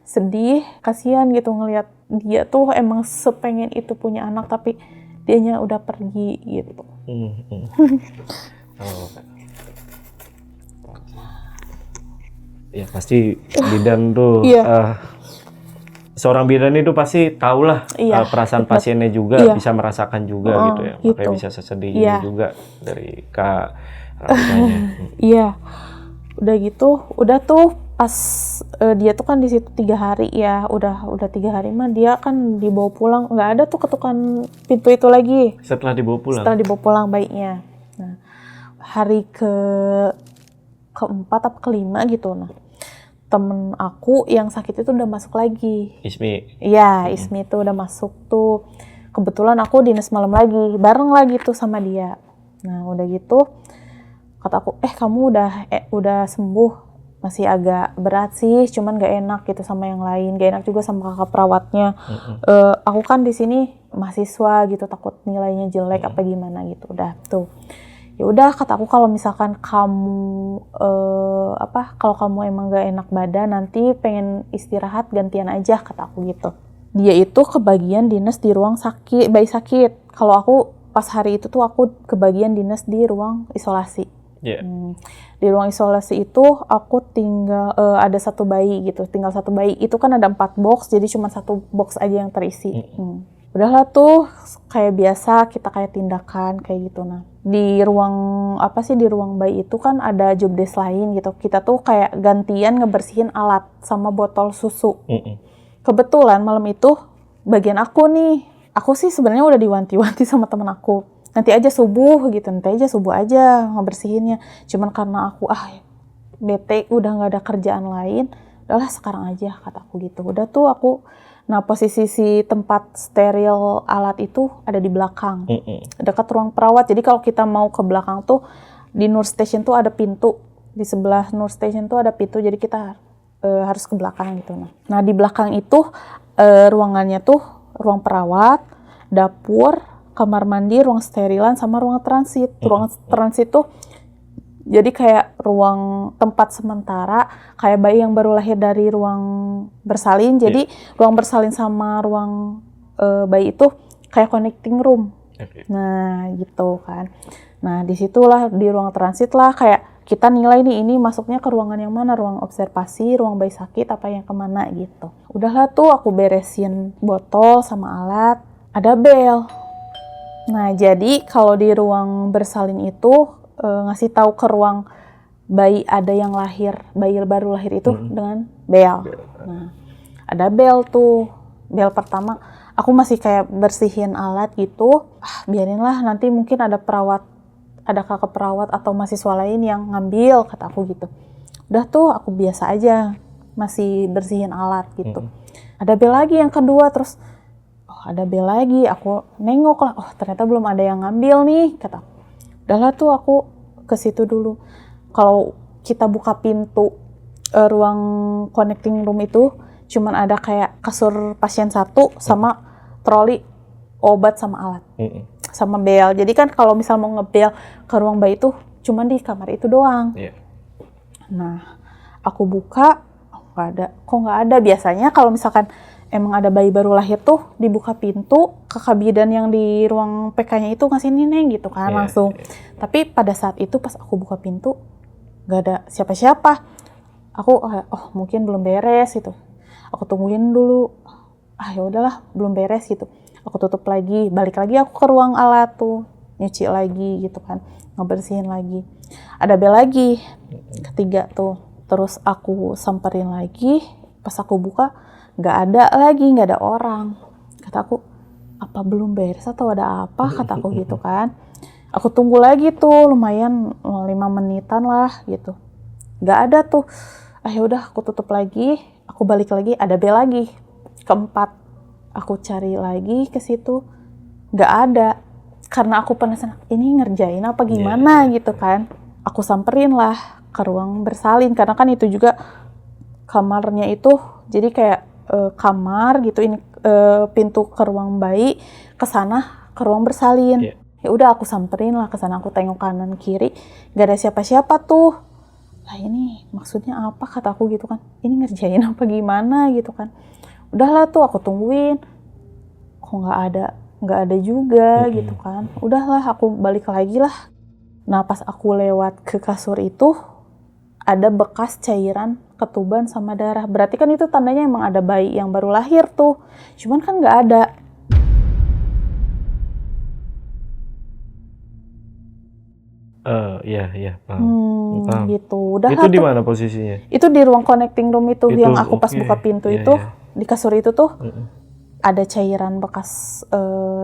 Sedih, kasihan gitu ngelihat dia tuh emang sepengen itu punya anak tapi dianya udah pergi gitu. Ya pasti bidan tuh seorang bidan itu pasti tahulah perasaan pasiennya juga, bisa merasakan juga gitu ya. Makanya bisa sesedih ini juga dari Kak Rafikanya. Iya. Udah gitu, udah tuh pas dia tuh kan di situ 3 hari ya, udah 3 hari mah dia kan dibawa pulang, nggak ada tuh ketukan pintu itu lagi. Setelah dibawa pulang bayinya. Nah, hari keempat atau kelima gitu. Nah, temen aku yang sakit itu udah masuk lagi. Ismi. Iya, Ismi itu udah masuk tuh. Kebetulan aku dinas malam lagi, bareng lagi tuh sama dia. Nah, udah gitu kata aku, kamu udah sembuh. Masih agak berat sih, cuman gak enak gitu sama yang lain, gak enak juga sama kakak perawatnya. Aku kan di sini mahasiswa gitu, takut nilainya jelek apa gimana gitu. Udah tuh, ya udah kata aku, kalau misalkan kamu kalau kamu emang gak enak badan, nanti pengen istirahat gantian aja, kata aku gitu. Dia itu kebagian dinas di ruang bayi sakit. Kalau aku pas hari itu tuh aku kebagian dinas di ruang isolasi. Di ruang isolasi itu aku tinggal ada 1 bayi gitu, tinggal 1 bayi. Itu kan ada 4 box, jadi cuma 1 box aja yang terisi. Udahlah tuh kayak biasa kita kayak tindakan kayak gitu. Nah, di ruang di ruang bayi itu kan ada job desk lain gitu. Kita tuh kayak gantian ngebersihin alat sama botol susu. Kebetulan malam itu bagian aku nih. Aku sih sebenarnya udah diwanti-wanti sama temen aku. Nanti aja subuh aja ngebersihinnya. Cuman karena aku bete udah nggak ada kerjaan lain, udahlah sekarang aja, kata aku gitu. Udah tuh aku, nah posisi si tempat steril alat itu ada di belakang, dekat ruang perawat. Jadi kalau kita mau ke belakang tuh di nurse station tuh ada pintu, di sebelah nurse station tuh ada pintu, jadi kita harus ke belakang gitu. Nah di belakang itu ruangannya tuh ruang perawat, dapur, kamar mandi, ruang sterilan, sama ruang transit. Ruang transit tuh jadi kayak ruang tempat sementara, kayak bayi yang baru lahir dari ruang bersalin. Jadi ruang bersalin sama ruang bayi itu kayak connecting room. Oke. Nah gitu kan. Nah disitulah di ruang transit lah kayak kita nilai nih ini masuknya ke ruangan yang mana, ruang observasi, ruang bayi sakit, apa yang kemana gitu. Udahlah tuh aku beresin botol sama alat, ada bel. Nah jadi kalau di ruang bersalin itu ngasih tahu ke ruang bayi ada yang lahir, bayi baru lahir itu dengan bel. Nah ada bel tuh, bel pertama aku masih kayak bersihin alat gitu, biarinlah nanti mungkin ada kakak perawat atau mahasiswa lain yang ngambil, kata aku gitu. Udah tuh aku biasa aja masih bersihin alat gitu. Ada bel lagi yang kedua, terus ada bel lagi, aku nengok lah, ternyata belum ada yang ngambil nih, kata. Udahlah tuh aku ke situ dulu. Kalau kita buka pintu ruang connecting room itu cuman ada kayak kasur pasien satu sama troli obat sama alat. Sama bel. Jadi kan kalau misal mau ngebel ke ruang bayi tuh cuman di kamar itu doang. Nah, aku buka, nggak ada. Kok nggak ada? Biasanya kalau misalkan emang ada bayi baru lahir tuh dibuka pintu, kakak bidan yang di ruang PK-nya itu ngasih Neng gitu kan langsung. Tapi pada saat itu pas aku buka pintu nggak ada siapa-siapa. Aku mungkin belum beres gitu. Aku tungguin dulu. Ya udahlah, belum beres gitu. Aku tutup lagi, balik lagi aku ke ruang alat tuh, nyuci lagi gitu kan, ngebersihin lagi. Ada bel lagi, ketiga tuh. Terus aku samperin lagi, pas aku buka, nggak ada orang. Kata aku, apa belum beres atau ada apa? Kata aku gitu kan. Aku tunggu lagi tuh, lumayan 5 menitan lah gitu. Nggak ada tuh. Ya udah, aku tutup lagi, aku balik lagi, ada bel lagi, keempat. Aku cari lagi ke situ, nggak ada. Karena aku penasaran, ini ngerjain apa gimana gitu kan. Aku samperin lah ke ruang bersalin, karena kan itu juga kamarnya itu, jadi kayak kamar gitu, ini pintu ke ruang bayi, ke sana ke ruang bersalin. Ya udah aku samperin lah ke sana, aku tengok kanan kiri, nggak ada siapa-siapa tuh. Lah ini maksudnya apa, kataku gitu kan. Ini ngerjain apa gimana gitu kan. Udahlah tuh aku tungguin, kok nggak ada juga gitu kan. Udahlah aku balik lagi lah. Nah pas aku lewat ke kasur itu ada bekas cairan ketuban sama darah. Berarti kan itu tandanya emang ada bayi yang baru lahir tuh. Cuman kan nggak ada. Iya, paham. Gitu. Udah itu di mana posisinya? Itu di ruang connecting room itu yang aku pas buka pintu itu, di kasur itu tuh ada cairan bekas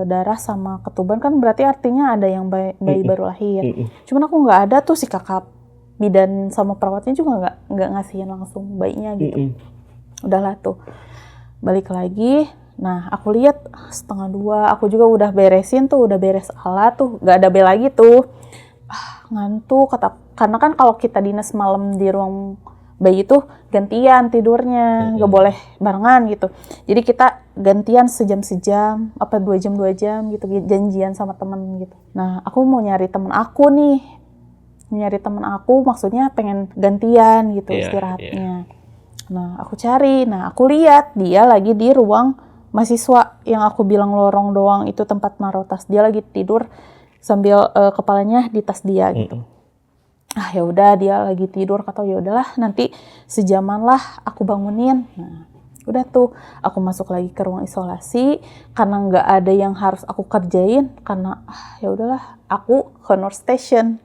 darah sama ketuban, kan berarti artinya ada yang bayi baru lahir. Cuman aku nggak ada tuh, si kakak bidan sama perawatnya juga nggak ngasihin langsung bayinya gitu. Udahlah tuh, balik lagi. Nah aku lihat 1:30, aku juga udah beresin tuh, udah beres alat tuh, nggak ada bel lagi tuh. Ngantuk, karena kan kalau kita dinas malam di ruang bayi itu gantian tidurnya, nggak boleh barengan gitu. Jadi kita gantian sejam-sejam, apa 2 jam gitu, janjian sama temen gitu. Nah aku mau nyari temen aku nih, maksudnya pengen gantian gitu istirahatnya. Nah aku cari, aku lihat dia lagi di ruang mahasiswa yang aku bilang lorong doang itu tempat naruh tas. Dia lagi tidur sambil kepalanya di tas dia gitu. Ya udah, dia lagi tidur, kata ya udahlah nanti sejaman lah aku bangunin. Nah udah tuh aku masuk lagi ke ruang isolasi karena nggak ada yang harus aku kerjain, karena ya udahlah aku ke nurse station.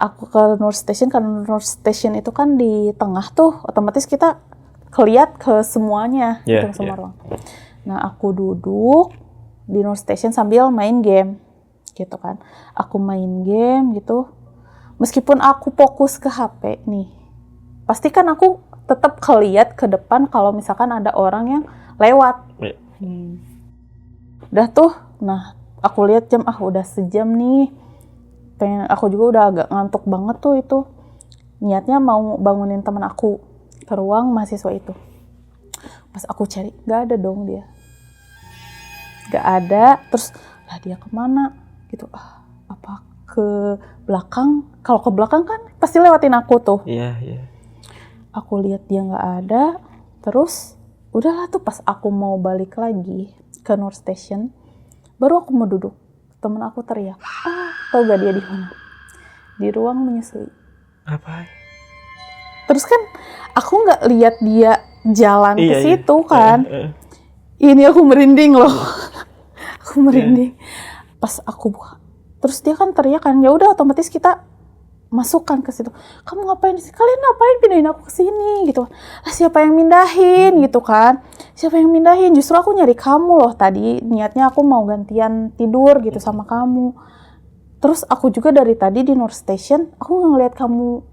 Karena nurse station itu kan di tengah tuh, otomatis kita keliat ke semuanya gitu, semua ruang. Nah aku duduk di nurse station sambil main game gitu kan. Aku main game gitu. Meskipun aku fokus ke HP nih, pasti kan aku tetap keliat ke depan kalau misalkan ada orang yang lewat. Udah tuh, nah aku lihat jam, udah sejam nih. Aku juga udah agak ngantuk banget tuh itu. Niatnya mau bangunin teman aku ke ruang mahasiswa itu. Pas aku cari, nggak ada dong dia. Nggak ada, terus lah dia kemana gitu. Apa ke belakang? Kalau ke belakang kan pasti lewatin aku tuh. Iya. Aku lihat dia nggak ada, terus udahlah tuh pas aku mau balik lagi ke nurse station, baru aku mau duduk. temen aku teriak. Tau gak dia di mana? Di ruang menyusui. Apa? Terus kan aku nggak lihat dia jalan ke situ kan. Ini aku merinding loh. Aku merinding. Pas aku buka, terus dia kan teriak kan, ya udah otomatis kita masukkan ke situ. Kamu ngapain di sini? Kalian ngapain pindahin aku ke sini gitu. Siapa yang mindahin gitu kan? Siapa yang mindahin? Justru aku nyari kamu loh tadi. Niatnya aku mau gantian tidur gitu sama kamu. Terus aku juga dari tadi di North Station, aku ngeliat kamu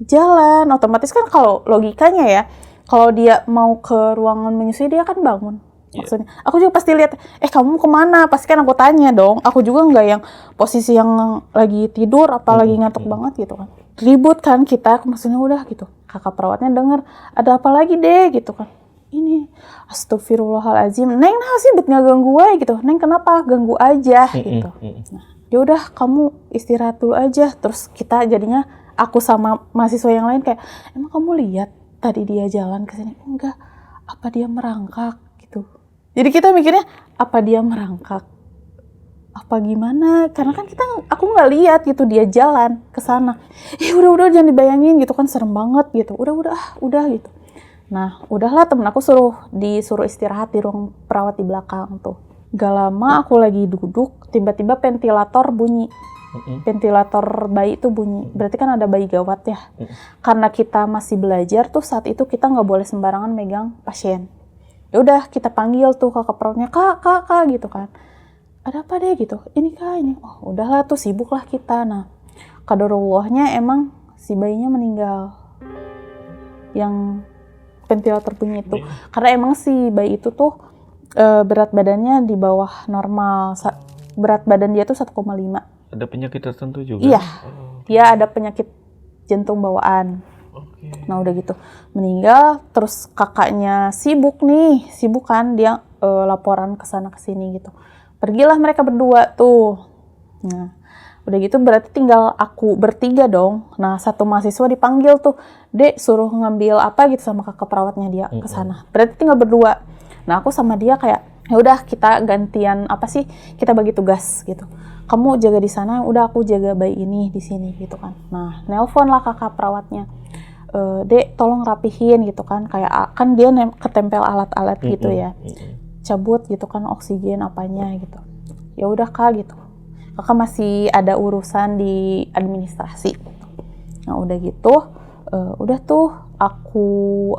jalan. Otomatis kan kalau logikanya ya, kalau dia mau ke ruangan menyusui dia kan bangun. Maksudnya, aku juga pasti lihat, kamu kemana? Pasti kan aku tanya dong. Aku juga nggak yang posisi yang lagi tidur, apalagi ngantuk banget gitu kan. Ribut kan kita, maksudnya udah gitu. Kakak perawatnya denger, ada apa lagi deh gitu kan. Ini, astagfirullahaladzim. Neng, nah sih nggak ganggu gue gitu. Neng kenapa? Ganggu aja gitu. Nah, yaudah kamu istirahat dulu aja. Terus kita jadinya, aku sama mahasiswa yang lain kayak, emang kamu lihat tadi dia jalan ke sini? Enggak, apa dia merangkak gitu. Jadi kita mikirnya, apa dia merangkak? Apa gimana? Karena kan aku nggak lihat gitu dia jalan ke sana. Udah jangan dibayangin gitu kan, serem banget gitu. Udah gitu. Nah, udahlah temen aku disuruh istirahat di ruang perawat di belakang tuh. Gak lama aku lagi duduk, tiba-tiba ventilator bunyi. Ventilator bayi itu bunyi. Berarti kan ada bayi gawat ya. Karena kita masih belajar tuh saat itu kita nggak boleh sembarangan megang pasien. Ya udah kita panggil tuh kakak perawatnya, kak gitu kan. Ada apa deh gitu. Ini kak ini. Oh udahlah tuh sibuk lah kita. Nah qadarullohnya emang si bayinya meninggal. Yang ventilator bunyi itu. Karena emang si bayi itu tuh berat badannya di bawah normal. Berat badan dia tuh 1,5. Ada penyakit tertentu juga? Iya. Dia ada penyakit jantung bawaan. Nah udah gitu meninggal, terus kakaknya sibuk kan dia laporan ke sana ke sini gitu. Pergilah mereka berdua tuh. Nah udah gitu berarti tinggal aku bertiga dong. Nah satu mahasiswa dipanggil tuh, Dek suruh ngambil apa gitu sama kakak perawatnya dia ke sana. Berarti tinggal berdua. Nah aku sama dia kayak, ya udah kita gantian kita bagi tugas gitu. Kamu jaga di sana, udah aku jaga bayi ini di sini gitu kan. Nah nelpon lah kakak perawatnya. Dek tolong rapihin gitu kan, kayak kan dia ketempel alat-alat gitu ya, cabut gitu kan oksigen apanya gitu. Ya udah kak gitu, kakak masih ada urusan di administrasi. Nah udah gitu udah tuh aku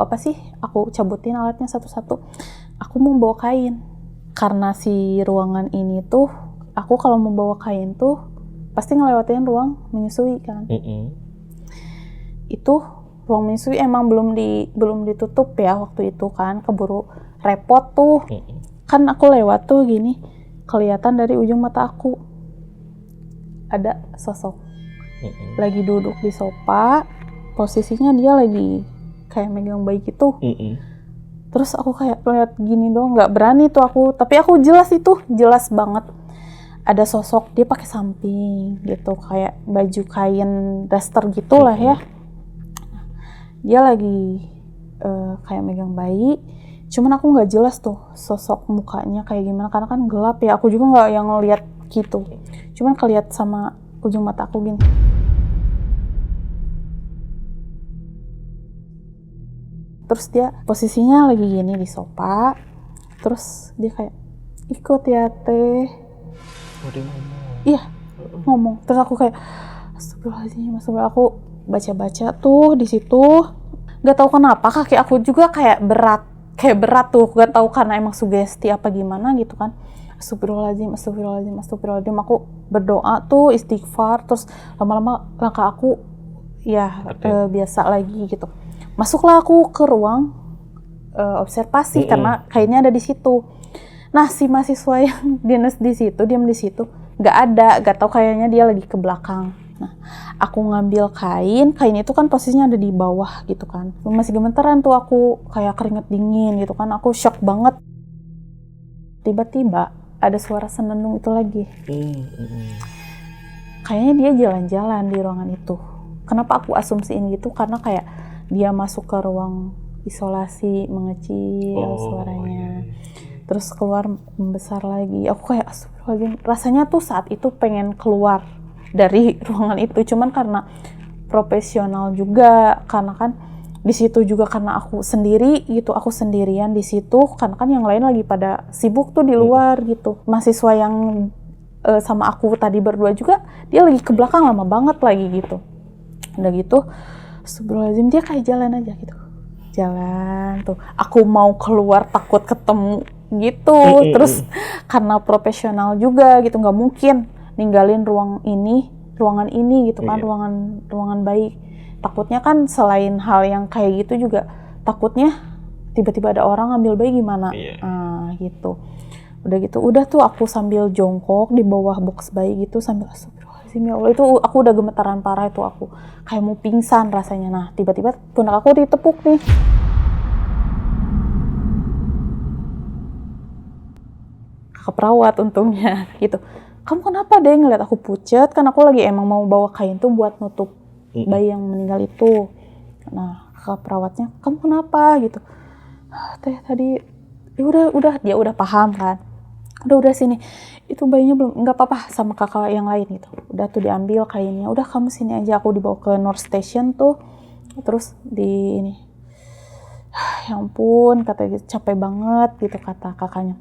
cabutin alatnya satu-satu. Aku mau bawa kain karena si ruangan ini tuh aku kalau mau bawa kain tuh pasti ngelewatin ruang menyusui kan. Itu ruang menyusui emang belum ditutup ya waktu itu kan, keburu repot tuh. Kan aku lewat tuh gini, kelihatan dari ujung mata aku ada sosok lagi duduk di sofa, posisinya dia lagi kayak megang bayi gitu. Terus aku kayak lihat gini doang, nggak berani tuh aku, tapi aku jelas banget ada sosok dia pakai samping gitu, kayak baju kain daster gitulah ya. Dia lagi kayak megang bayi, cuman aku nggak jelas tuh sosok mukanya kayak gimana karena kan gelap ya. Aku juga nggak yang ngeliat gitu, cuman keliat sama ujung mata aku gini. Terus dia posisinya lagi gini di sofa, terus dia kayak ikut ya teh. Dia ngomong. Iya ngomong. Terus aku kayak astagfirullahaladzim, aku baca-baca tuh di situ, nggak tahu kenapa kaki aku juga kayak berat tuh, nggak tahu karena emang sugesti apa gimana gitu kan. Astagfirullahaladzim, aku berdoa tuh istighfar, terus lama-lama langkah aku biasa lagi gitu. Masuklah aku ke ruang observasi karena kainnya ada di situ. Nah si mahasiswa yang diam di situ nggak tahu kayaknya dia lagi ke belakang. Nah, aku ngambil kain itu kan posisinya ada di bawah gitu kan. Masih gemeteran tuh aku, kayak keringet dingin gitu kan. Aku shock banget. Tiba-tiba ada suara senandung itu lagi. Kayaknya dia jalan-jalan di ruangan itu. Kenapa aku asumsiin gitu? Karena kayak dia masuk ke ruang isolasi, mengecil suaranya. Terus keluar membesar lagi. Aku kayak Astagfirullahaladzim, rasanya tuh saat itu pengen keluar dari ruangan itu, cuman karena profesional juga, karena kan di situ juga karena aku sendiri gitu, aku sendirian di situ, karena kan yang lain lagi pada sibuk tuh di luar gitu. Mahasiswa yang sama aku tadi berdua juga, dia lagi ke belakang lama banget lagi gitu. Udah gitu, astagfirullahaladzim, dia kayak jalan aja gitu, jalan tuh. Aku mau keluar takut ketemu gitu, terus karena profesional juga gitu, nggak mungkin ninggalin ruangan ini gitu kan, ruangan bayi. Takutnya kan selain hal yang kayak gitu juga takutnya tiba-tiba ada orang ngambil bayi gimana, gitu. Udah gitu, udah tuh aku sambil jongkok di bawah box bayi gitu sambil astagfirullahaladzim ya Allah, itu aku udah gemetaran parah, itu aku kayak mau pingsan rasanya. Nah tiba-tiba pundak aku ditepuk nih. Kakak perawat untungnya gitu. Kamu kenapa deh, ngeliat aku pucet? Kan aku lagi emang mau bawa kain tuh buat nutup bayi yang meninggal itu. Nah kakak perawatnya, kamu kenapa gitu? Teh tadi, dia udah paham kan. Udah sini, itu bayinya belum, nggak apa-apa sama kakak yang lain gitu. Udah tuh diambil kainnya, udah kamu sini aja, aku dibawa ke North Station tuh. Terus di ini, ya ampun, kata gitu, capek banget gitu kata kakaknya.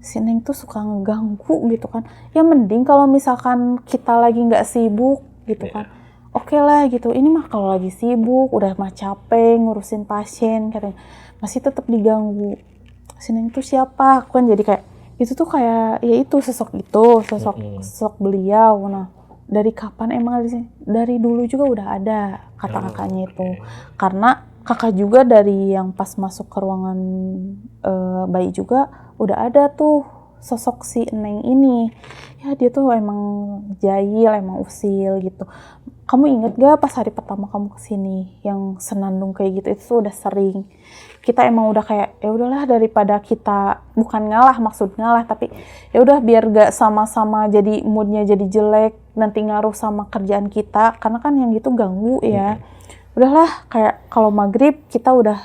Si Neng tuh suka ngeganggu gitu kan. Ya mending kalau misalkan kita lagi nggak sibuk gitu kan. Oke lah gitu. Ini mah kalau lagi sibuk, udah mah capek ngurusin pasien katanya, masih tetap diganggu. Si Neng tuh siapa? Aku kan jadi kayak itu tuh kayak ya itu sosok beliau. Nah dari kapan emang di sini? Dari dulu juga udah ada kata kakaknya itu. Karena kakak juga dari yang pas masuk ke ruangan bayi juga udah ada tuh sosok si Neng ini. Ya dia tuh emang jahil, emang usil gitu. Kamu inget gak pas hari pertama kamu kesini yang senandung kayak gitu, itu tuh udah sering. Kita emang udah kayak ya udahlah, daripada kita bukan maksud ngalah tapi ya udah biar gak sama-sama jadi moodnya jadi jelek, nanti ngaruh sama kerjaan kita, karena kan yang gitu ganggu ya. Udahlah, kayak kalau maghrib kita udah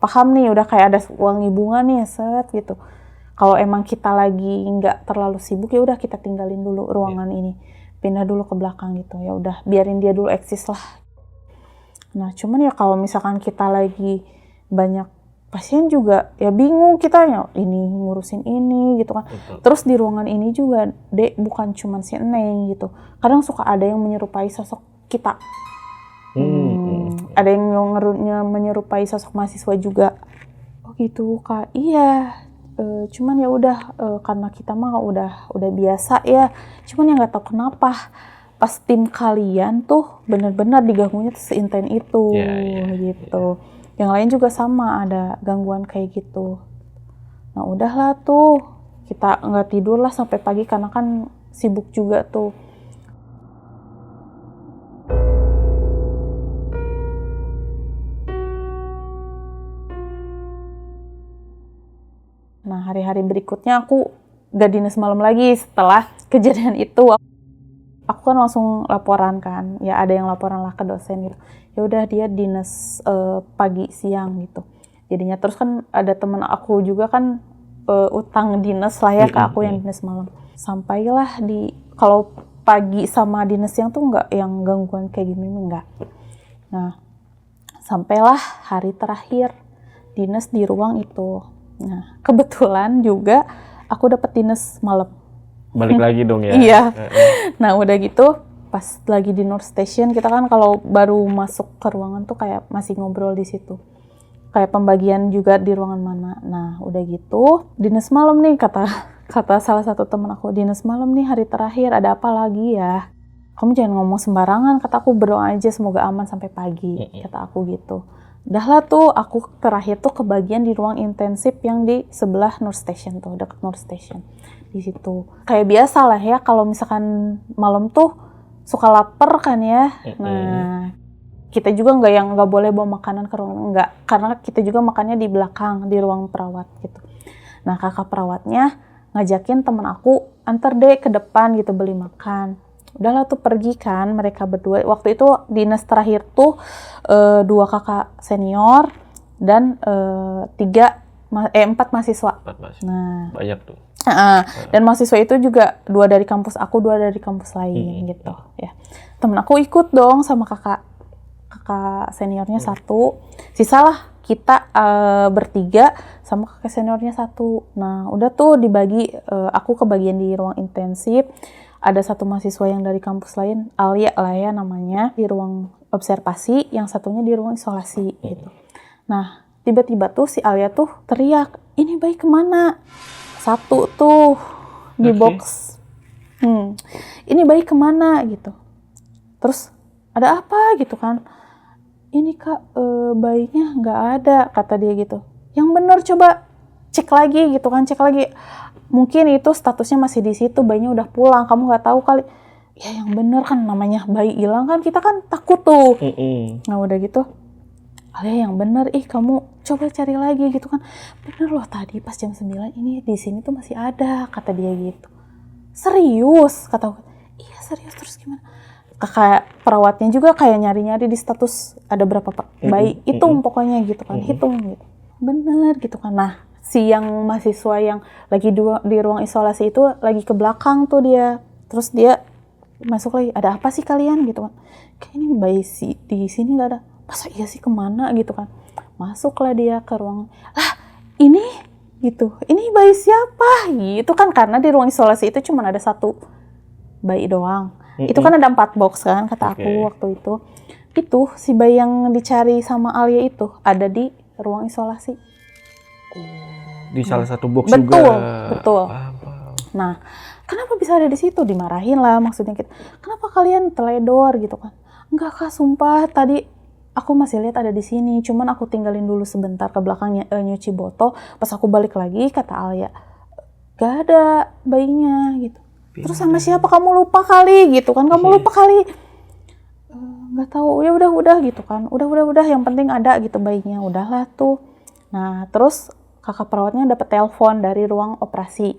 paham nih, udah kayak ada wangi bunga nih set gitu. Kalau emang kita lagi nggak terlalu sibuk ya udah kita tinggalin dulu ruangan ini, pindah dulu ke belakang gitu. Ya udah biarin dia dulu eksis lah. Nah cuman ya kalau misalkan kita lagi banyak pasien juga ya bingung kita ya, ini ngurusin ini gitu kan. Terus di ruangan ini juga Dek, bukan cuman si Neng gitu, kadang suka ada yang menyerupai sosok kita. Ada yang menyerupai sosok mahasiswa juga. Oh gitu Kak, iya. Cuman ya udah karena kita mah udah biasa ya. Cuman ya nggak tahu kenapa pas tim kalian tuh benar-benar diganggunya tuh seintens itu gitu. Yang lain juga sama ada gangguan kayak gitu. Nah udahlah tuh kita nggak tidur lah sampai pagi karena kan sibuk juga tuh. Nah hari-hari berikutnya aku gak dinas malam lagi setelah kejadian itu. Aku kan langsung laporan kan, ya ada yang laporan lah ke dosen gitu. Ya udah dia dinas pagi siang gitu. Jadinya terus kan ada temen aku juga kan utang dinas lah ya ke aku yang dinas malam. Sampailah kalau pagi sama dinas siang tuh nggak yang gangguan kayak gini enggak. Nah sampailah hari terakhir dinas di ruang itu. Nah, kebetulan juga aku dapat dinas malam. Balik lagi dong ya. Iya. Nah, udah gitu pas lagi di North Station, kita kan kalau baru masuk ke ruangan tuh kayak masih ngobrol di situ. Kayak pembagian juga di ruangan mana. Nah, udah gitu dinas malam nih, kata salah satu teman aku, dinas malam nih hari terakhir, ada apa lagi ya? Kamu jangan ngomong sembarangan, kata aku, berdoa aja semoga aman sampai pagi, kata aku gitu. Udah lah tuh, aku terakhir tuh kebagian di ruang intensif yang di sebelah North Station tuh, dekat North Station. Di situ. Kayak biasa lah ya, kalau misalkan malam tuh suka lapar kan ya. Nah, kita juga nggak boleh bawa makanan ke ruang, nggak. Karena kita juga makannya di belakang, di ruang perawat gitu. Nah, kakak perawatnya ngajakin temen aku, antar deh ke depan gitu beli makan. Udahlah tuh pergi kan mereka berdua. Waktu itu dinas terakhir tuh 2 kakak senior dan 4 mahasiswa. 4 mahasiswa. Nah, banyak tuh. Dan mahasiswa itu juga 2 dari kampus aku, 2 dari kampus lain gitu ya. Temen aku ikut dong sama kakak seniornya 1, sisalah kita bertiga sama kakak seniornya 1. Nah udah tuh dibagi, aku kebagian di ruang intensif, ada 1 mahasiswa yang dari kampus lain, Alia lah ya namanya, di ruang observasi, yang satunya di ruang isolasi gitu. Nah tiba-tiba tuh si Alia tuh teriak, ini bayi kemana? 1 tuh di box, ini bayi kemana gitu. Terus ada apa gitu kan? Ini kak, bayinya nggak ada, kata dia gitu. Yang bener coba cek lagi gitu kan, cek lagi. Mungkin itu statusnya masih di situ, bayinya udah pulang, kamu nggak tahu kali. Ya yang bener kan, namanya bayi hilang kan kita kan takut tuh. Nah udah gitu, Alia yang bener, kamu coba cari lagi gitu kan. Bener loh tadi pas jam 9 ini di sini tuh masih ada, kata dia gitu. Serius, kata aku. Iya serius, terus gimana? Kakak perawatnya juga kayak nyari-nyari di status ada berapa bayi, hitung pokoknya gitu kan, hitung gitu. Bener gitu kan. Nah, si yang mahasiswa yang lagi di ruang isolasi itu lagi ke belakang tuh dia. Terus dia masuk lagi, ada apa sih kalian gitu kan. Kayak ini bayi di sini gak ada. Masa iya sih kemana gitu kan. Masuklah dia ke ruang, ini gitu, ini bayi siapa gitu kan, karena di ruang isolasi itu cuma ada 1 bayi doang. Itu kan ada 4 box kan, kata aku waktu itu. Itu si bayi yang dicari sama Alia itu ada di ruang isolasi. Di salah satu box betul, juga. Betul. Nah, kenapa bisa ada di situ? Dimarahin lah maksudnya gitu. Kenapa kalian teledor gitu kan? Enggak kak, sumpah tadi aku masih lihat ada di sini. Cuman aku tinggalin dulu sebentar ke belakangnya nyuci botol. Pas aku balik lagi, kata Alia, gak ada bayinya gitu. Terus sama siapa, kamu lupa kali gitu kan, kamu lupa kali. Nggak tahu, ya udah gitu kan, udah yang penting ada gitu bayinya, udahlah tuh. Nah terus kakak perawatnya dapat telepon dari ruang operasi,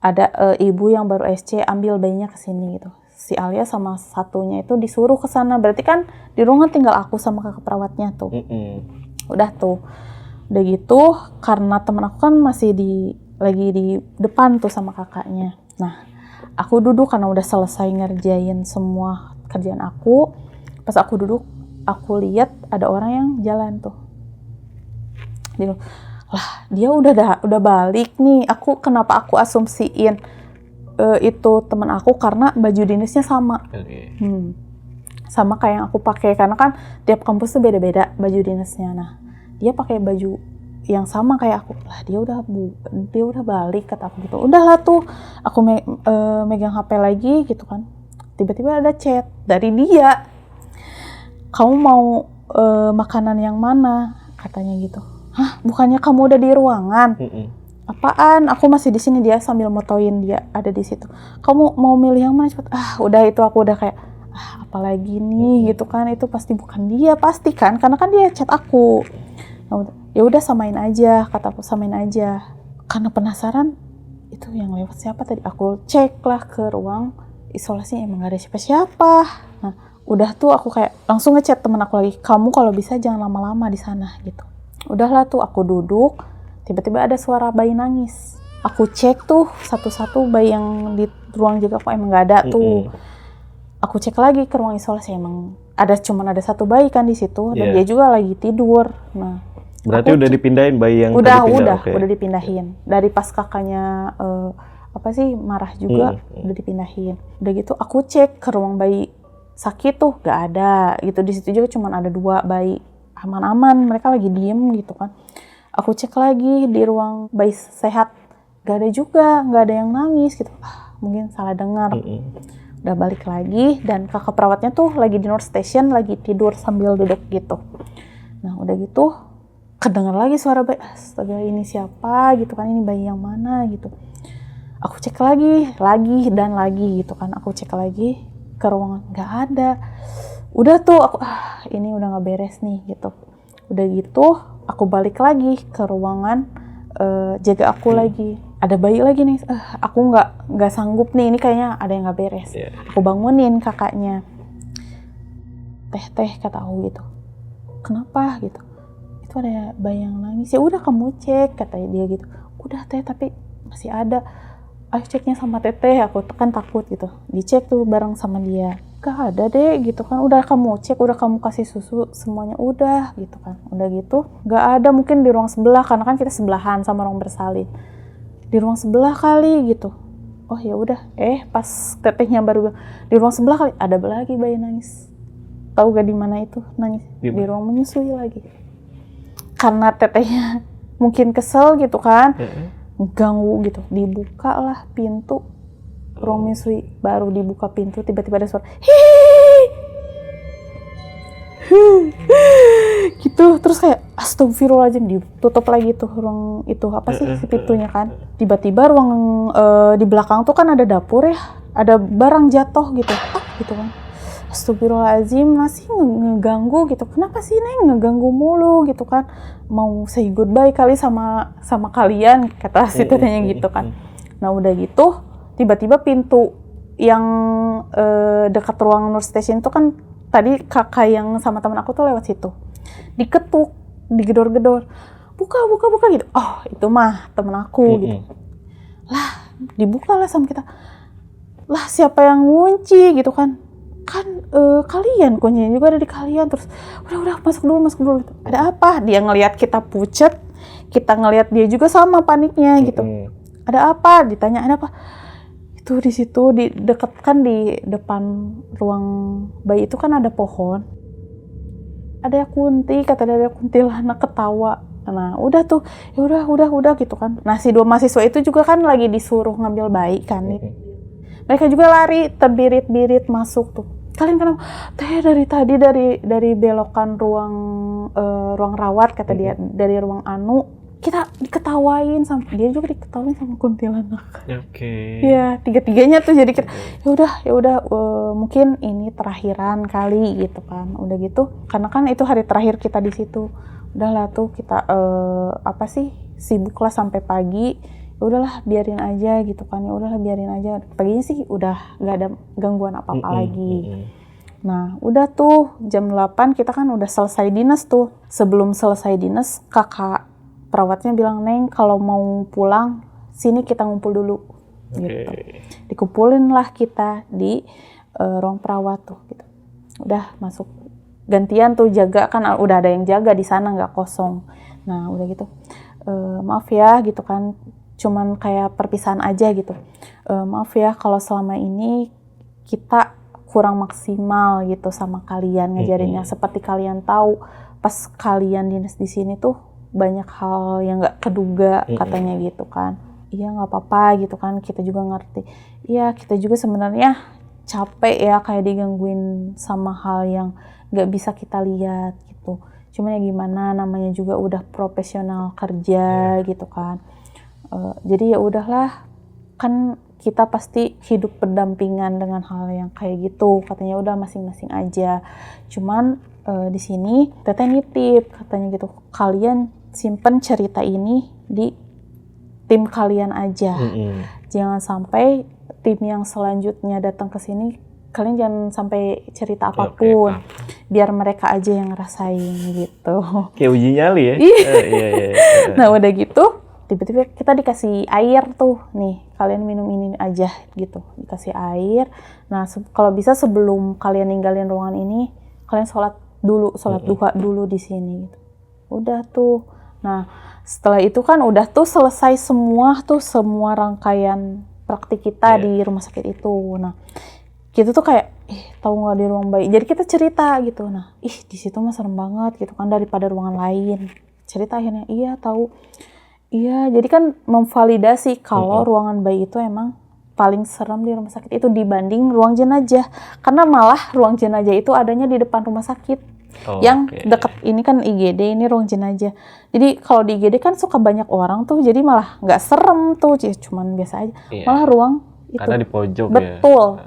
ada ibu yang baru SC ambil bayinya ke sini gitu. Si Alia sama satunya itu disuruh ke sana, berarti kan di ruangan tinggal aku sama kakak perawatnya tuh. Udah tuh, udah gitu karena temen aku kan masih lagi di depan tuh sama kakaknya. Nah aku duduk karena udah selesai ngerjain semua kerjaan aku. Pas aku duduk, aku lihat ada orang yang jalan tuh. Dia udah balik nih. Kenapa aku asumsiin itu teman aku karena baju dinasnya sama. Sama kayak yang aku pakai, karena kan tiap kampus tuh beda-beda baju dinasnya. Nah, dia pakai baju yang sama kayak aku. Dia udah balik, kata aku gitu. Udahlah tuh, aku megang HP lagi gitu kan. Tiba-tiba ada chat dari dia. Kamu mau makanan yang mana? Katanya gitu. Hah, bukannya kamu udah di ruangan? Apaan? Aku masih di sini. Dia sambil motoin dia ada di situ. Kamu mau milih yang mana cepet? Udah itu aku udah kayak apalagi nih gitu kan. Itu pasti bukan dia, pasti kan, karena kan dia chat aku. Ya udah samain aja, kata aku, samain aja. Karena penasaran itu yang lewat siapa tadi, aku cek lah ke ruang isolasi, emang gak ada siapa-siapa. Nah udah tuh aku kayak langsung ngechat temen aku lagi, kamu kalau bisa jangan lama-lama di sana gitu. Udahlah tuh aku duduk, tiba-tiba ada suara bayi nangis. Aku cek tuh satu-satu bayi yang di ruang jaga aku, emang gak ada tuh. Aku cek lagi ke ruang isolasi, emang cuman ada 1 bayi kan di situ, dan dia juga lagi tidur. Nah berarti udah dipindahin bayi yang udah dipindahin. Dari pas kakaknya marah juga, udah dipindahin. Udah gitu aku cek ke ruang bayi sakit tuh gak ada gitu. Di situ juga cuma ada 2 bayi aman-aman, mereka lagi diem gitu kan. Aku cek lagi di ruang bayi sehat, gak ada juga, gak ada yang nangis gitu. Mungkin salah dengar. Udah balik lagi, dan kakak perawatnya tuh lagi di nurse station, lagi tidur sambil duduk gitu. Nah udah gitu kedengar lagi suara bayi. Astaga, ini siapa gitu kan, ini bayi yang mana gitu. Aku cek lagi dan lagi gitu kan. Aku cek lagi ke ruangan, nggak ada. Udah tuh aku ini udah nggak beres nih gitu. Udah gitu aku balik lagi ke ruangan jaga aku lagi. Ada bayi lagi nih. Aku nggak sanggup nih, ini kayaknya ada yang nggak beres. Aku bangunin kakaknya. Teh kata aku gitu. Kenapa gitu? Itu ada bayi yang nangis. Ya udah kamu cek, kata dia gitu. Udah teh, tapi masih ada. Ayo ceknya sama teteh, aku kan takut gitu. Dicek tuh bareng sama dia, gak ada deh gitu kan. Udah kamu cek, udah kamu kasih susu, semuanya udah gitu kan. Udah gitu gak ada, mungkin di ruang sebelah karena kan kita sebelahan sama ruang bersalin, di ruang sebelah kali gitu. Oh ya udah, pas tetehnya baru bilang di ruang sebelah kali, ada lagi bayi nangis. Tahu gak di mana itu nangis? Di ruang menyusui lagi. Karena tetehnya mungkin kesel gitu kan, ganggu gitu. Dibuka lah pintu ruang menyusui, baru dibuka pintu tiba-tiba ada suara gitu. Terus kayak astagfirullahaladzim, ditutup lagi tuh ruang itu apa sih si pintunya kan. Tiba-tiba ruang di belakang tuh kan ada dapur ya, ada barang jatuh gitu gitu kan. Astagfirullahaladzim, masih ngeganggu gitu. Kenapa sih Neng ngeganggu mulu gitu kan? Mau say goodbye kali sama kalian, kata si tetehnya gitu kan. Nah udah gitu, tiba-tiba pintu yang dekat ruang nurse station itu kan, tadi kakak yang sama teman aku tuh lewat situ. Diketuk, digedor-gedor. Buka gitu. Oh itu mah temen aku gitu. Lah dibuka lah sama kita. Lah siapa yang ngunci gitu kan? Kan kalian, kuncinya juga ada di kalian. Terus udah masuk dulu gitu. Ada apa? Dia ngelihat kita pucet, kita ngelihat dia juga sama paniknya gitu. Ada apa? Ditanya ada apa? Itu di situ di dekat kan, di depan ruang bayi itu kan ada pohon. Ada kunti, kata dia ada kuntilanak ketawa. Nah udah tuh, ya udah gitu kan. Nah si 2 mahasiswa itu juga kan lagi disuruh ngambil bayi kan. Mereka juga lari terbirit-birit masuk tuh. Kalian kenapa? Teh dari tadi dari belokan ruang rawat, kata dia, dari ruang anu kita diketawain sama dia, juga diketawain sama kuntilanak. Oke. Iya, tiga-tiganya tuh jadi kita ya udah mungkin ini terakhiran kali gitu kan. Udah gitu karena kan itu hari terakhir kita di situ. Udahlah tuh kita sibuk lah sampai pagi. Udahlah biarin aja gitu kan. Paginya sih udah gak ada gangguan apa-apa lagi. Nah udah tuh jam 8 kita kan udah selesai dinas tuh. Sebelum selesai dinas, kakak perawatnya bilang, Neng kalau mau pulang sini kita ngumpul dulu gitu. Dikumpulin lah kita di ruang perawat tuh gitu. Udah masuk gantian tuh jaga kan, udah ada yang jaga di sana, nggak kosong. Nah udah gitu maaf ya gitu kan, cuman kayak perpisahan aja gitu. Maaf ya kalau selama ini kita kurang maksimal gitu sama kalian ngajarinnya. Seperti kalian tahu pas kalian dinas di sini tuh banyak hal yang nggak keduga, katanya gitu kan. Iya nggak apa-apa gitu kan, kita juga ngerti. Iya kita juga sebenarnya capek ya kayak digangguin sama hal yang nggak bisa kita lihat gitu. Cuman ya gimana, namanya juga udah profesional kerja gitu kan. Jadi ya udahlah, kan kita pasti hidup berdampingan dengan hal yang kayak gitu, katanya. Udah masing-masing aja. Cuman di sini teteh nitip, katanya gitu, kalian simpen cerita ini di tim kalian aja. Jangan sampai tim yang selanjutnya datang ke sini, kalian jangan sampai cerita apapun. Biar mereka aja yang ngerasain gitu. Kayak uji nyali ya. Iya. Nah udah gitu tiba-tiba kita dikasih air tuh, nih kalian minum ini aja gitu, dikasih air. Nah kalau bisa sebelum kalian ninggalin ruangan ini, kalian sholat duha dulu di sini gitu. Udah tuh. Nah setelah itu kan udah tuh selesai semua rangkaian praktik kita di rumah sakit itu. Nah kita tuh kayak tahu nggak di ruang bayi, jadi kita cerita gitu. Nah di situ mah serem banget gitu kan, daripada ruangan lain. Cerita akhirnya, iya tahu. Iya, jadi kan memvalidasi kalau ruangan bayi itu emang paling serem di rumah sakit itu dibanding ruang jenazah. Karena malah ruang jenazah itu adanya di depan rumah sakit. Yang dekat ini kan IGD, ini ruang jenazah. Jadi kalau di IGD kan suka banyak orang tuh, jadi malah nggak serem tuh, cuman biasa aja. Malah ruang itu karena di pojok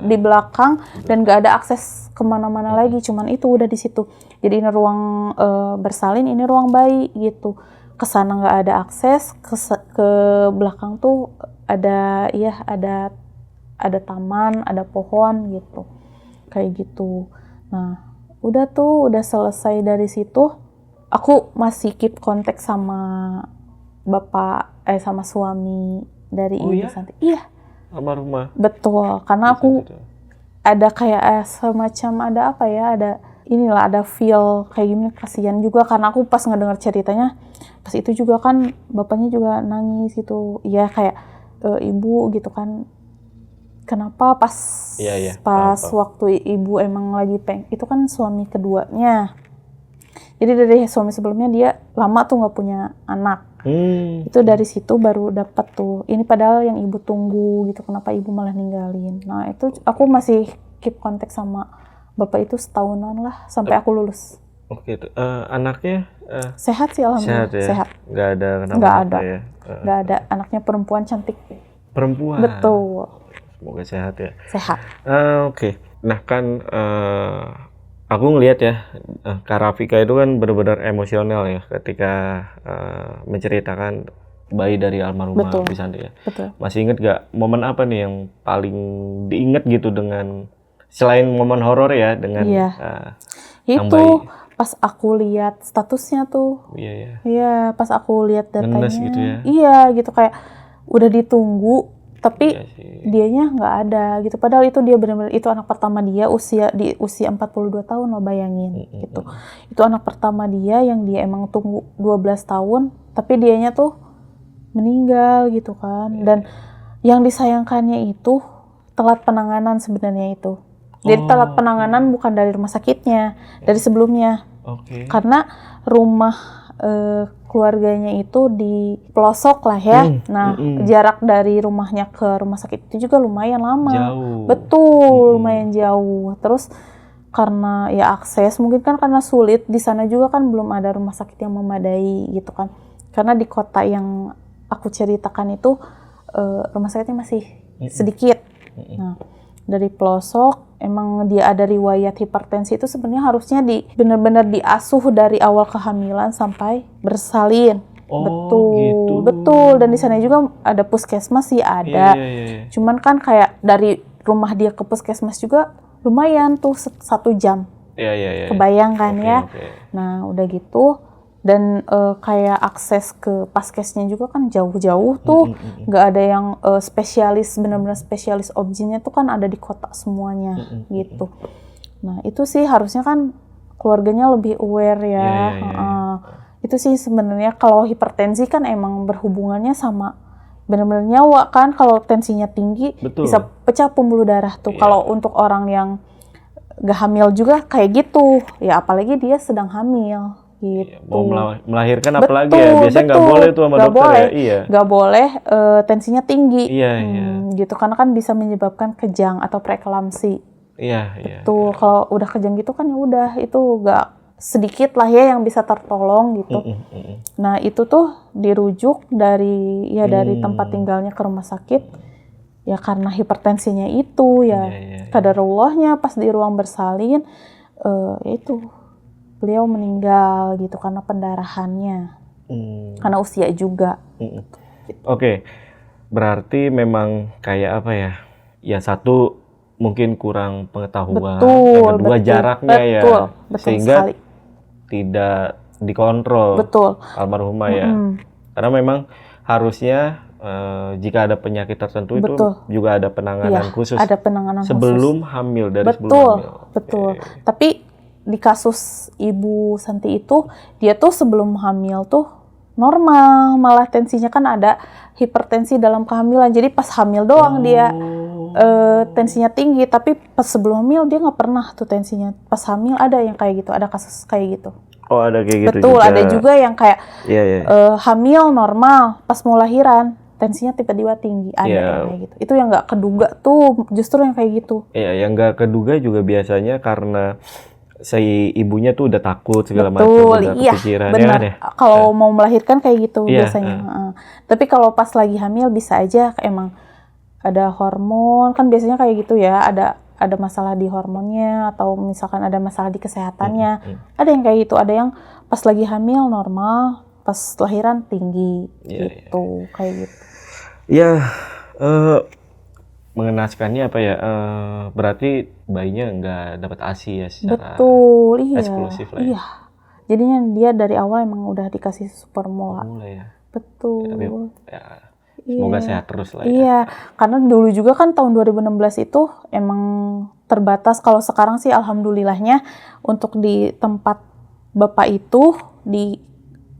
di belakang dan nggak ada akses kemana-mana lagi, cuman itu udah di situ. Jadi ini ruang bersalin, ini ruang bayi gitu. Kesana nggak ada akses, ke belakang tuh ada taman, ada pohon gitu, kayak gitu. Nah udah selesai dari situ, aku masih keep kontak sama sama suami dari Oh Ibu iya? Santi. Iya, Almarhumah. betul. Karena aku Gitu. ada kayak semacam ada apa ya, ada feel kayak gini, kasihan juga karena aku pas ngedengar ceritanya pas itu juga kan bapaknya juga nangis gitu ya, kayak ibu gitu kan, kenapa pas Iya, pas paham. waktu ibu emang lagi itu kan suami keduanya, jadi dari suami sebelumnya dia lama tuh nggak punya anak. Itu dari situ baru dapat tuh. Ini padahal yang ibu tunggu gitu. Kenapa ibu malah ninggalin? Nah itu aku masih keep kontak sama bapak itu setahunan lah sampai aku lulus. Oke, anaknya Sehat sih alhamdulillah. sehat ya? Sehat. Nggak ada Nggak kenapa-napa ada. ya? Nggak ada. Anaknya perempuan cantik. Perempuan. Betul. Semoga sehat ya. Sehat. Oke. Nah kan aku ngelihat ya, Kak Rafika itu kan benar-benar emosional ya ketika menceritakan bayi dari almarhumah Betul. Bu Santi ya. Betul. Masih inget gak momen apa nih yang paling diinget gitu dengan selain momen horor ya dengan Iya. sang Itu bayi? pas aku lihat statusnya tuh. Iya ya. Iya, pas aku lihat datanya. Ngenes gitu ya. Iya, gitu kayak udah ditunggu tapi Iya sih. dianya nggak ada gitu. Padahal itu dia benar-benar itu anak pertama dia di usia 42 tahun lo bayangin gitu. Itu anak pertama dia yang dia emang tunggu 12 tahun tapi dianya tuh meninggal gitu kan. Dan yang disayangkannya itu telat penanganan sebenarnya itu. Jadi telat penanganan bukan dari rumah sakitnya, dari sebelumnya. Oke. Karena rumah keluarganya itu di pelosok lah ya. Nah, jarak dari rumahnya ke rumah sakit itu juga lumayan lama. Jauh. Betul, lumayan jauh. Terus karena ya akses mungkin kan karena sulit, di sana juga kan belum ada rumah sakit yang memadai gitu kan. Karena di kota yang aku ceritakan itu rumah sakitnya masih sedikit. Nah, dari pelosok emang dia ada riwayat hipertensi itu sebenarnya harusnya benar-benar diasuh dari awal kehamilan sampai bersalin. Gitu. Betul. Dan di sana juga ada puskesmas sih ada. Iya. Cuman kan kayak dari rumah dia ke puskesmas juga lumayan tuh 1 jam. Iya. Kebayang kan ya. Oke. Nah udah gitu. Dan kayak akses ke paskesnya juga kan jauh-jauh tuh, nggak ada yang spesialis, benar-benar spesialis obgynnya tuh kan ada di kota semuanya gitu. Nah itu sih harusnya kan keluarganya lebih aware ya. Itu sih sebenarnya kalau hipertensi kan emang berhubungannya sama benar-benar nyawa kan. Kalau tensinya tinggi bisa pecah pembuluh darah tuh. Kalau untuk orang yang gak hamil juga kayak gitu ya, apalagi dia sedang hamil gitu. Mau melahirkan apalagi ya, biasanya nggak boleh tuh sama dokter ya. Iya. Nggak boleh tensinya tinggi. Iya. Gitu karena kan bisa menyebabkan kejang atau preeklamsi. Iya. Tuh kalau udah kejang gitu kan ya udah itu nggak sedikit lah ya yang bisa tertolong gitu. Nah itu tuh dirujuk dari tempat tinggalnya ke rumah sakit ya karena hipertensinya itu ya. Qadarullahnya pas di ruang bersalin itu beliau meninggal gitu karena pendarahannya, karena usia juga. Oke, berarti memang kayak apa ya? Ya satu mungkin kurang pengetahuan, yang kedua jaraknya ya, sehingga sekali. Tidak dikontrol. Almarhumah ya. Karena memang harusnya jika ada penyakit tertentu itu juga ada penanganan khusus. Ada penanganan sebelum khusus. Hamil dari sebelum hamil. Betul. Tapi di kasus Ibu Santi itu dia tuh sebelum hamil tuh normal, malah tensinya kan ada hipertensi dalam kehamilan. Jadi pas hamil doang dia tensinya tinggi, tapi pas sebelum hamil dia nggak pernah tuh tensinya. Pas hamil ada yang kayak gitu, ada kasus kayak gitu. Oh ada kayak gitu. Betul, juga. ada juga yang kayak hamil normal, pas mau lahiran tensinya tiba-tiba tinggi, ada yang kayak gitu. Itu yang nggak keduga tuh, justru yang kayak gitu. Iya, yang nggak keduga juga biasanya karena si ibunya tuh udah takut segala macam, udah kepikiran. Benar. Ya, kalau mau melahirkan kayak gitu biasanya. Tapi kalau pas lagi hamil bisa aja emang ada hormon, kan biasanya kayak gitu ya, ada masalah di hormonnya atau misalkan ada masalah di kesehatannya. Ada yang kayak gitu, ada yang pas lagi hamil normal, pas lahiran tinggi gitu, kayak gitu. Ya, mengenaskannya apa ya? Berarti bayinya nggak dapat ASI ya secara eksklusif lah ya. Iya. Jadinya dia dari awal emang udah dikasih formula. Ya. Betul. Semoga sehat terus lah ya. Iya, karena dulu juga kan tahun 2016 itu emang terbatas. Kalau sekarang sih alhamdulillahnya untuk di tempat Bapak itu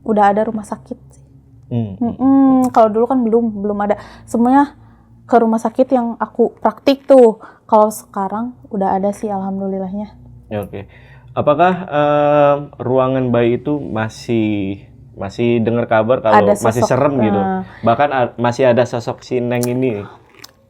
udah ada rumah sakit. Kalau dulu kan belum ada. Semuanya ke rumah sakit yang aku praktik tuh. Kalau sekarang udah ada sih alhamdulillahnya. Oke. Apakah ruangan bayi itu masih dengar kabar kalau masih serem gitu? Bahkan masih ada sosok si Neng ini.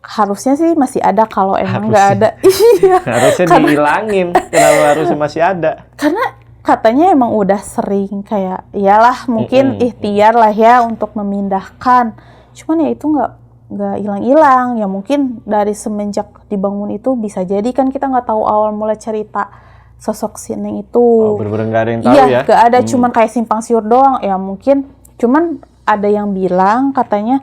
Harusnya sih masih ada, kalau emang nggak ada. Iya. Harusnya dihilangin. Kenapa harusnya masih ada? Karena katanya emang udah sering kayak, iyalah mungkin ikhtiar lah ya untuk memindahkan. Cuman ya itu nggak hilang-hilang. Ya mungkin dari semenjak dibangun itu bisa jadi kan kita nggak tahu awal mula cerita sosok si Neng itu. Bener-bener nggak ada yang tahu ya? Iya, nggak ada, cuman kayak simpang siur doang. Ya mungkin, cuman ada yang bilang katanya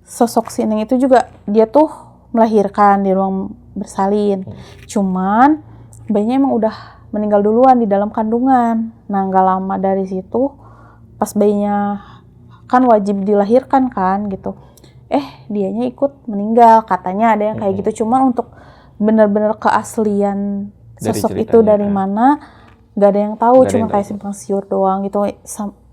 sosok si Neng itu juga dia tuh melahirkan di ruang bersalin. Cuman bayinya emang udah meninggal duluan di dalam kandungan. Nah nggak lama dari situ, pas bayinya kan wajib dilahirkan kan gitu. Dianya ikut meninggal, katanya ada yang kayak gitu. Cuman untuk benar-benar keaslian sosok itu dari mana nggak ada yang tahu, cuma kayak simpang siur doang gitu,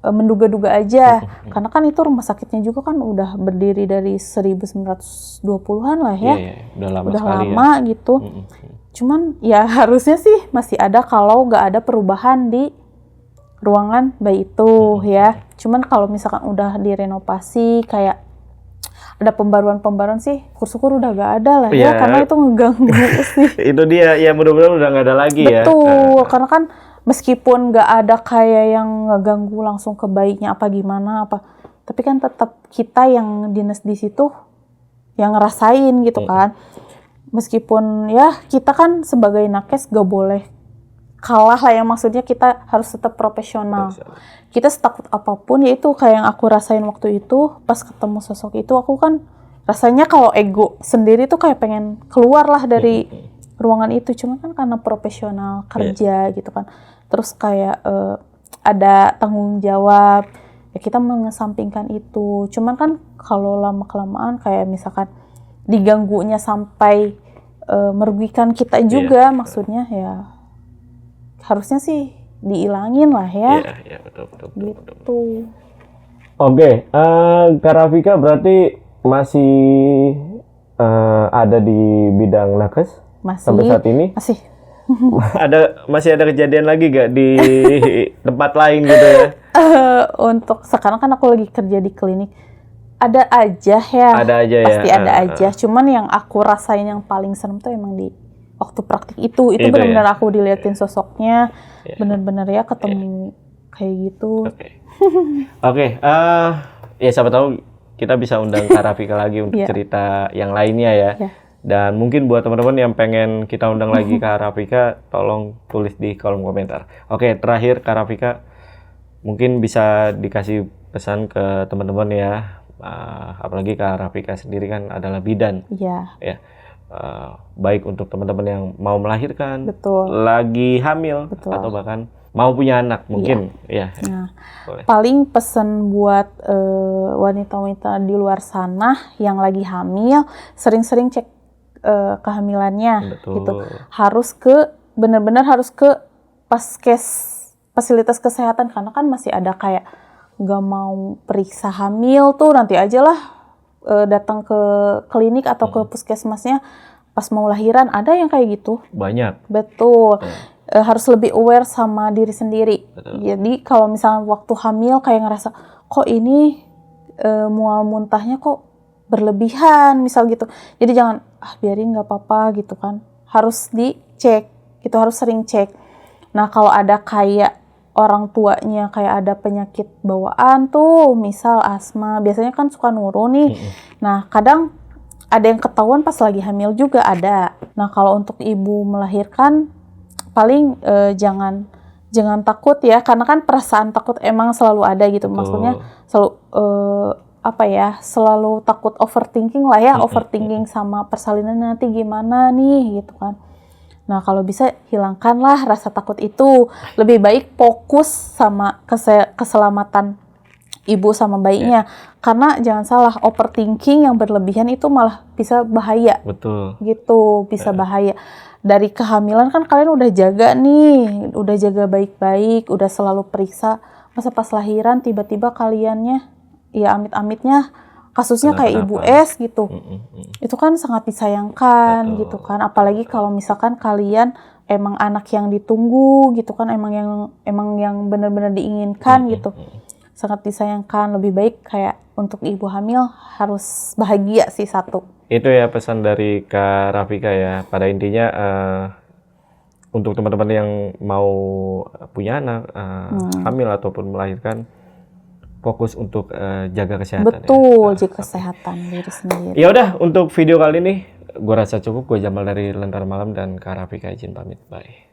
menduga-duga aja. Karena kan itu rumah sakitnya juga kan udah berdiri dari 1920-an lah ya. Udah lama ya. gitu. Cuman ya harusnya sih masih ada kalau nggak ada perubahan di ruangan bayi itu ya. Cuman kalau misalkan udah direnovasi kayak ada pembaruan sih, syukur udah gak ada lah ya, karena itu ngeganggu sih. Itu dia, ya mudah-mudahan udah gak ada lagi. Betul, karena kan meskipun gak ada kayak yang ngeganggu langsung ke bayinya apa gimana apa, tapi kan tetap kita yang dinas di situ yang ngerasain gitu kan. Meskipun ya kita kan sebagai nakes gak boleh kalah lah ya, maksudnya kita harus tetap profesional. Kita setakut apapun, yaitu kayak yang aku rasain waktu itu pas ketemu sosok itu, aku kan rasanya kalau ego sendiri tuh kayak pengen keluar lah dari ruangan itu, cuma kan karena profesional kerja gitu kan, terus kayak ada tanggung jawab ya, kita mengesampingkan itu. Cuman kan kalau lama kelamaan kayak misalkan diganggunya sampai merugikan kita juga, maksudnya ya harusnya sih diilangin lah ya. Iya, betul. Gitu. Oke, Kak Rafika berarti masih ada di bidang nakes sampai saat ini? Masih. Masih ada kejadian lagi gak di tempat lain gitu ya? Untuk sekarang kan aku lagi kerja di klinik. Ada aja ya. Pasti ada aja. Cuman yang aku rasain yang paling serem tuh emang di waktu praktik itu benar-benar aku diliatin sosoknya, benar-benar ya ketemu kayak gitu. Oke. Ya siapa tahu kita bisa undang Kak Rafika lagi untuk cerita yang lainnya ya. Dan mungkin buat teman-teman yang pengen kita undang lagi Kak Rafika, tolong tulis di kolom komentar. Oke, terakhir Kak Rafika, mungkin bisa dikasih pesan ke teman-teman ya. Apalagi Kak Rafika sendiri kan adalah bidan. Iya. Ya. Baik untuk teman-teman yang mau melahirkan, lagi hamil, atau bahkan mau punya anak mungkin. Nah, paling pesan buat wanita-wanita di luar sana yang lagi hamil, sering-sering cek kehamilannya. Gitu. Benar-benar harus ke paskes, fasilitas kesehatan, karena kan masih ada kayak nggak mau periksa hamil tuh, nanti aja lah datang ke klinik atau ke puskesmasnya pas mau lahiran, ada yang kayak gitu. Banyak. Betul. Harus lebih aware sama diri sendiri. Jadi kalau misalnya waktu hamil kayak ngerasa kok ini mual muntahnya kok berlebihan misal gitu, jadi jangan biarin nggak apa-apa gitu kan, harus dicek gitu, harus sering cek. Nah kalau ada kayak orang tuanya kayak ada penyakit bawaan tuh, misal asma, biasanya kan suka nurun nih. Nah kadang ada yang ketahuan pas lagi hamil juga ada. Nah kalau untuk ibu melahirkan paling jangan takut ya, karena kan perasaan takut emang selalu ada gitu. Maksudnya selalu selalu takut overthinking lah ya, overthinking sama persalinan nanti gimana nih gitu kan. Nah kalau bisa hilangkanlah rasa takut itu, lebih baik fokus sama keselamatan ibu sama bayinya. Karena jangan salah, overthinking yang berlebihan itu malah bisa bahaya. Betul. Gitu, bisa bahaya. Dari kehamilan kan kalian udah jaga nih, udah jaga baik-baik, udah selalu periksa. Masa pas lahiran tiba-tiba kaliannya, ya amit-amitnya kasusnya kayak Ibu S gitu. Itu kan sangat disayangkan. Betul. Gitu kan. Apalagi kalau misalkan kalian emang anak yang ditunggu gitu kan, emang yang benar-benar diinginkan gitu. Sangat disayangkan. Lebih baik kayak untuk ibu hamil harus bahagia sih satu. Itu ya pesan dari Kak Rafika ya. Pada intinya untuk teman-teman yang mau punya anak, hamil ataupun melahirkan, fokus untuk jaga kesehatan. Betul, jaga kesehatan diri sendiri. Ya udah, untuk video kali ini gua rasa cukup. Gue Jamal dari Lentera Malam dan Kak Rafika izin pamit. Bye.